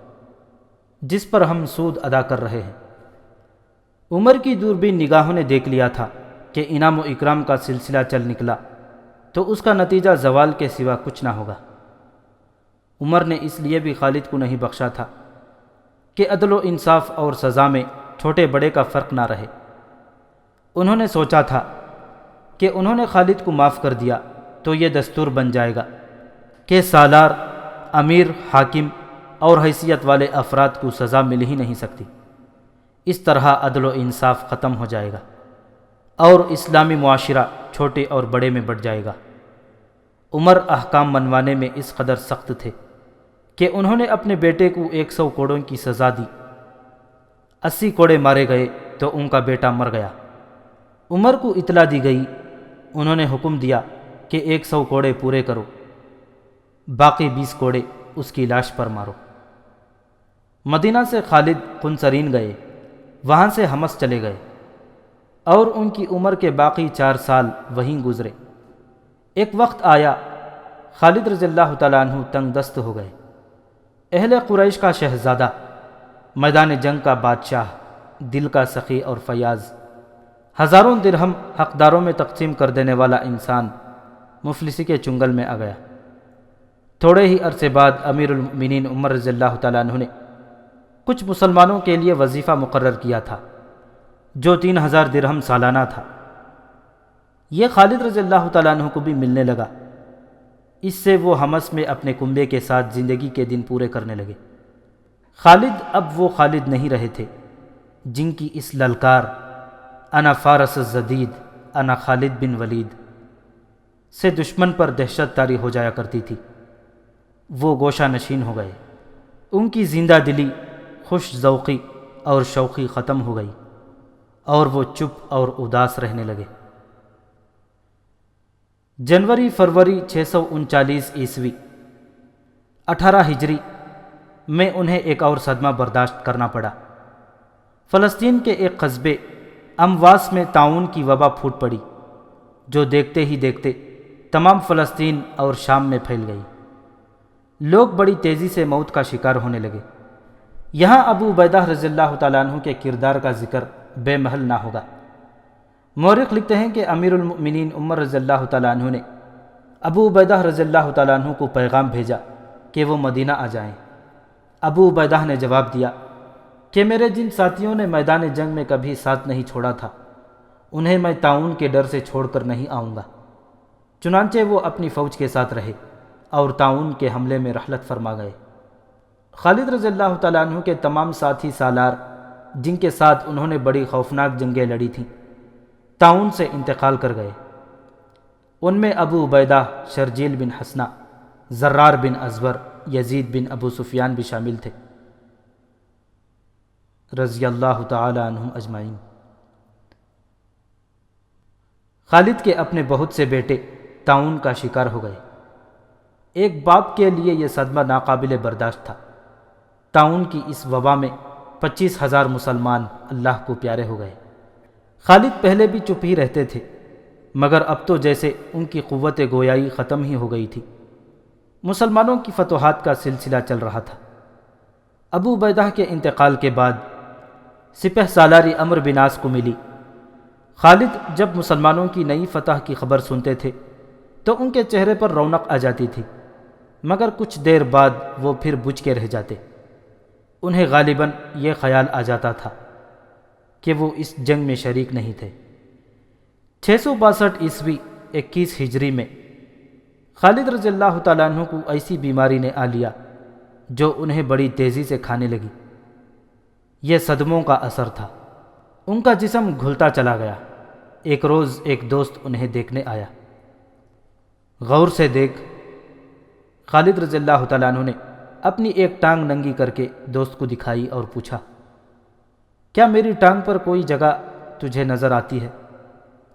جس پر ہم سود ادا کر رہے ہیں۔ عمر کی دوربین نگاہوں نے دیکھ لیا تھا کہ انعام و اکرام کا سلسلہ چل نکلا تو اس کا نتیجہ زوال کے سوا کچھ نہ ہوگا۔ عمر نے اس لیے بھی خالد کو نہیں بخشا تھا کہ عدل و انصاف اور سزا میں چھوٹے بڑے کا فرق نہ رہے۔ انہوں نے سوچا تھا کہ انہوں نے خالد کو معاف کر دیا تو یہ دستور بن جائے گا کہ سالار، امیر، حاکم اور حیثیت والے افراد کو سزا مل ہی نہیں سکتی۔ اس طرح عدل و انصاف ختم ہو جائے گا اور اسلامی معاشرہ چھوٹے اور بڑے میں بٹ جائے گا۔ عمر احکام منوانے میں اس قدر سخت تھے کہ انہوں نے اپنے بیٹے کو 100 کوڑوں کی سزا دی۔ 80 کوڑے مارے گئے تو ان کا بیٹا مر گیا۔ عمر کو اطلاع دی گئی، انہوں نے حکم دیا کہ 100 کوڑے پورے کرو، باقی 20 کوڑے اس کی لاش پر مارو۔ مدینہ سے خالد قنسرین گئے، وہاں سے حمص چلے گئے اور ان کی عمر کے باقی 4 سال وہیں گزرے۔ ایک وقت آیا خالد رضی اللہ تعالیٰ عنہ تنگ دست ہو گئے۔ اہل قریش کا شہزادہ، میدان جنگ کا بادشاہ، دل کا سخی اور فیاض، ہزاروں درہم حقداروں میں تقسیم کر دینے والا انسان مفلسی کے چنگل میں آ گیا۔ تھوڑے ہی عرصے بعد امیر المؤمنین عمر رضی اللہ تعالیٰ عنہ نے کچھ مسلمانوں کے لیے وظیفہ مقرر کیا تھا جو 3000 درہم سالانہ تھا۔ یہ خالد رضی اللہ تعالیٰ عنہ کو بھی ملنے لگا۔ اس سے وہ حمص میں اپنے کنبے کے ساتھ زندگی کے دن پورے کرنے لگے۔ خالد اب وہ خالد نہیں رہے تھے جن کی اس للکار انا فارس الزدید، انا خالد بن ولید سے دشمن پر دہشت طاری ہو جایا کرتی تھی۔ وہ گوشہ نشین ہو گئے، ان کی زندہ دلی، خوش ذوقی اور شوقی ختم ہو گئی اور وہ چپ اور اداس رہنے لگے۔ جنوری فروری 639 عیسوی 18 ہجری میں انہیں ایک اور صدمہ برداشت کرنا پڑا۔ فلسطین کے ایک قصبے امواس میں طاعون کی وبا پھوٹ پڑی جو دیکھتے ہی دیکھتے تمام فلسطین اور شام میں پھیل گئی۔ لوگ بڑی تیزی سے موت کا شکار ہونے لگے۔ یہاں ابو عبیدہ رضی اللہ تعالیٰ عنہ کے کردار کا ذکر بے محل نہ ہوگا۔ مورخ لکھتے ہیں کہ امیر المؤمنین عمر رضی اللہ تعالیٰ عنہ نے ابو عبیدہ رضی اللہ تعالیٰ عنہ کو پیغام بھیجا کہ وہ مدینہ آ جائیں۔ ابو عبیدہ نے جواب دیا کہ میرے جن ساتھیوں نے میدان جنگ میں کبھی ساتھ نہیں چھوڑا تھا انہیں میں طاعون کے ڈر سے چھوڑ کر نہیں آؤں گا۔ چنانچہ وہ اپنی فوج کے ساتھ رہے اور طاعون کے حملے میں رحلت فرما گئے۔ خالد رضی اللہ تعالیٰ عنہ کے تمام ساتھی سالار جن کے ساتھ انہوں نے بڑی خوفناک جنگیں لڑی تھیں طاعون سے انتقال کر گئے۔ ان میں ابو عبیدہ، شرجیل بن حسنہ، زرار بن ازور، یزید بن ابو سفیان بھی شامل تھے رضی اللہ تعالی عنہم اجمعین۔ خالد کے اپنے بہت سے بیٹے طاعون کا شکار ہو گئے۔ ایک باپ کے لیے یہ صدمہ ناقابل برداشت تھا۔ طاعون کی اس وبا میں 25,000 مسلمان اللہ کو پیارے ہو گئے۔ خالد پہلے بھی چپ ہی رہتے تھے مگر اب تو جیسے ان کی قوت گویائی ختم ہی ہو گئی تھی۔ مسلمانوں کی فتوحات کا سلسلہ چل رہا تھا۔ ابو عبیدہ کے انتقال کے بعد سپہ سالاری عمرو بن عاص کو ملی۔ خالد جب مسلمانوں کی نئی فتح کی خبر سنتے تھے تو ان کے چہرے پر رونق آ جاتی تھی مگر کچھ دیر بعد وہ پھر بجھ کے رہ جاتے۔ انہیں غالباً یہ خیال آ جاتا تھا کہ وہ اس جنگ میں شریک نہیں تھے۔ 662 عیسوی 21 ہجری میں خالد رضی اللہ تعالیٰ عنہ کو ایسی بیماری نے آ لیا جو انہیں بڑی تیزی سے کھانے لگی۔ یہ صدموں کا اثر تھا، ان کا جسم گھلتا چلا گیا۔ ایک روز ایک دوست انہیں دیکھنے آیا۔ غور سے دیکھ، خالد رضی اللہ تعالیٰ عنہ نے اپنی ایک ٹانگ ننگی کر کے دوست کو دکھائی اور پوچھا، کیا میری ٹانگ پر کوئی جگہ تجھے نظر آتی ہے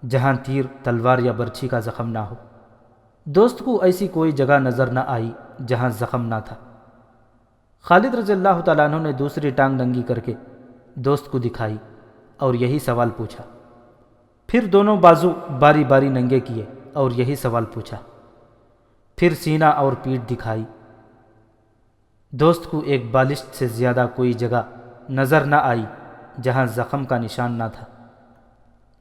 جہاں تیر، تلوار یا برچھی کا زخم نہ ہو؟ دوست کو ایسی کوئی جگہ نظر نہ آئی جہاں زخم نہ تھا۔ خالد رضی اللہ تعالیٰ عنہ نے دوسری ٹانگ ننگی کر کے دوست کو دکھائی اور یہی سوال پوچھا۔ پھر دونوں بازو باری باری ننگے کیے اور یہی سوال پوچھا۔ پھر سینہ اور پیٹھ دکھائی۔ دوست کو ایک بالشت سے زیادہ کوئی جگہ نظر نہ آئی جہاں زخم کا نشان نہ تھا۔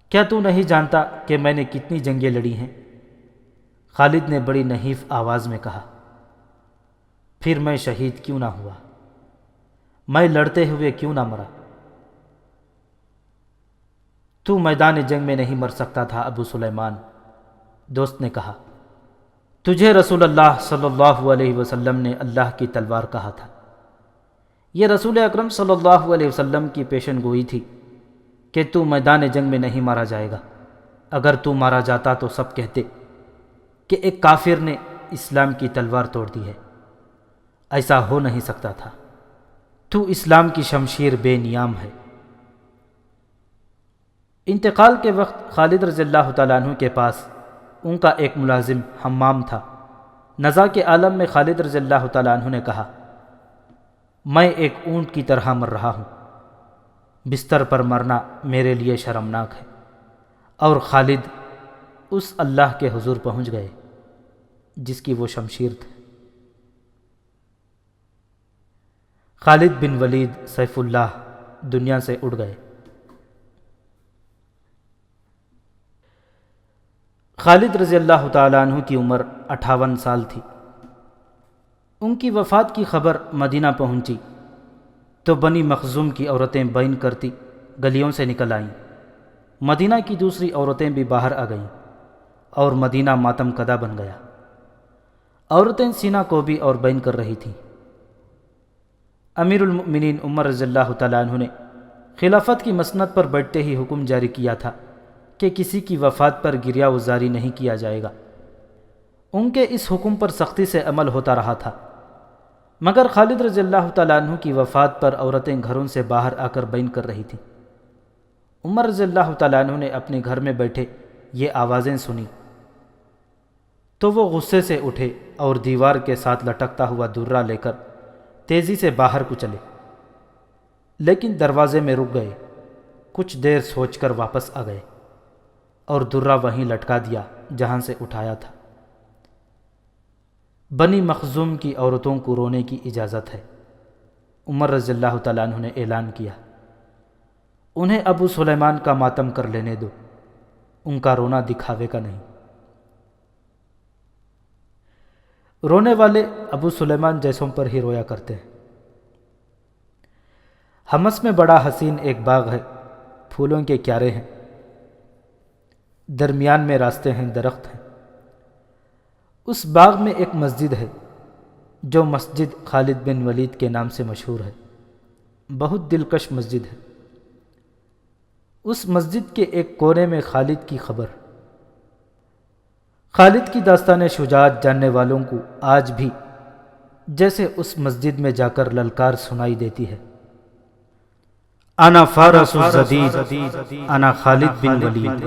کیا تو نہیں جانتا کہ میں نے کتنی جنگیں لڑی ہیں؟ خالد نے بڑی نحیف آواز میں کہا۔ پھر میں شہید کیوں نہ ہوا؟ میں لڑتے ہوئے کیوں نہ مرا؟ تو میدان جنگ میں نہیں مر سکتا تھا ابو سلیمان، دوست نے کہا۔ تجھے رسول اللہ صلی اللہ علیہ وسلم نے اللہ کی تلوار کہا تھا۔ یہ رسول اکرم صلی اللہ علیہ وسلم کی پیشن گوئی تھی کہ تو میدان جنگ میں نہیں مارا جائے گا۔ اگر تو مارا جاتا تو سب کہتے کہ ایک کافر نے اسلام کی تلوار توڑ دی ہے۔ ایسا ہو نہیں سکتا تھا۔ تو اسلام کی شمشیر بے نیام ہے۔ انتقال کے وقت خالد رضی اللہ تعالیٰ عنہ کے پاس ان کا ایک ملازم حمام تھا۔ نزا کے عالم میں خالد رضی اللہ تعالیٰ عنہ نے کہا، میں ایک اونٹ کی طرح مر رہا ہوں، بستر پر مرنا میرے لیے شرمناک ہے۔ اور خالد اس اللہ کے حضور پہنچ گئے جس کی وہ شمشیر تھی۔ خالد بن ولید سیف اللہ دنیا سے اڑ گئے۔ خالد رضی اللہ تعالیٰ عنہ کی عمر 58 سال تھی۔ ان کی وفات کی خبر مدینہ پہنچی تو بنی مخزوم کی عورتیں بین کرتی گلیوں سے نکل آئیں۔ مدینہ کی دوسری عورتیں بھی باہر آ گئیں اور مدینہ ماتم کدہ بن گیا۔ عورتیں سینہ کوبی اور بین کر رہی تھیں۔ امیر المؤمنین عمر رضی اللہ تعالیٰ عنہ نے خلافت کی مسند پر بیٹھتے ہی حکم جاری کیا تھا کہ کسی کی وفات پر گریہ وزاری نہیں کیا جائے گا۔ ان کے اس حکم پر سختی سے عمل ہوتا رہا تھا، مگر خالد رضی اللہ تعالیٰ عنہ کی وفات پر عورتیں گھروں سے باہر آ کر بین کر رہی تھیں۔ عمر رضی اللہ تعالیٰ عنہ نے اپنے گھر میں بیٹھے یہ آوازیں سنی تو وہ غصے سے اٹھے اور دیوار کے ساتھ لٹکتا ہوا درہ لے کر تیزی سے باہر کو چلے، لیکن دروازے میں رک گئے۔ کچھ دیر سوچ کر واپس آ گئے اور درہ وہیں لٹکا دیا جہاں سے اٹھایا تھا۔ بنی مخزوم کی عورتوں کو رونے کی اجازت ہے۔ عمر رضی اللہ تعالیٰ عنہ نے اعلان کیا، انہیں ابو سلیمان کا ماتم کر لینے دو، ان کا رونا دکھاوے کا نہیں۔ رونے والے ابو سلیمان جیسوں پر ہی رویا کرتے ہیں۔ حمص میں بڑا حسین ایک باغ ہے، پھولوں کے کیارے ہیں، درمیان میں راستے ہیں، درخت ہیں۔ اس باغ میں ایک مسجد ہے جو مسجد خالد بن ولید کے نام سے مشہور ہے، بہت دلکش مسجد ہے۔ اس مسجد کے ایک کونے میں خالد کی خبر۔ خالد کی داستان شجاعت جاننے والوں کو آج بھی جیسے اس مسجد میں جا کر للکار سنائی دیتی ہے، انا فارس الجدید، انا خالد بن ولید۔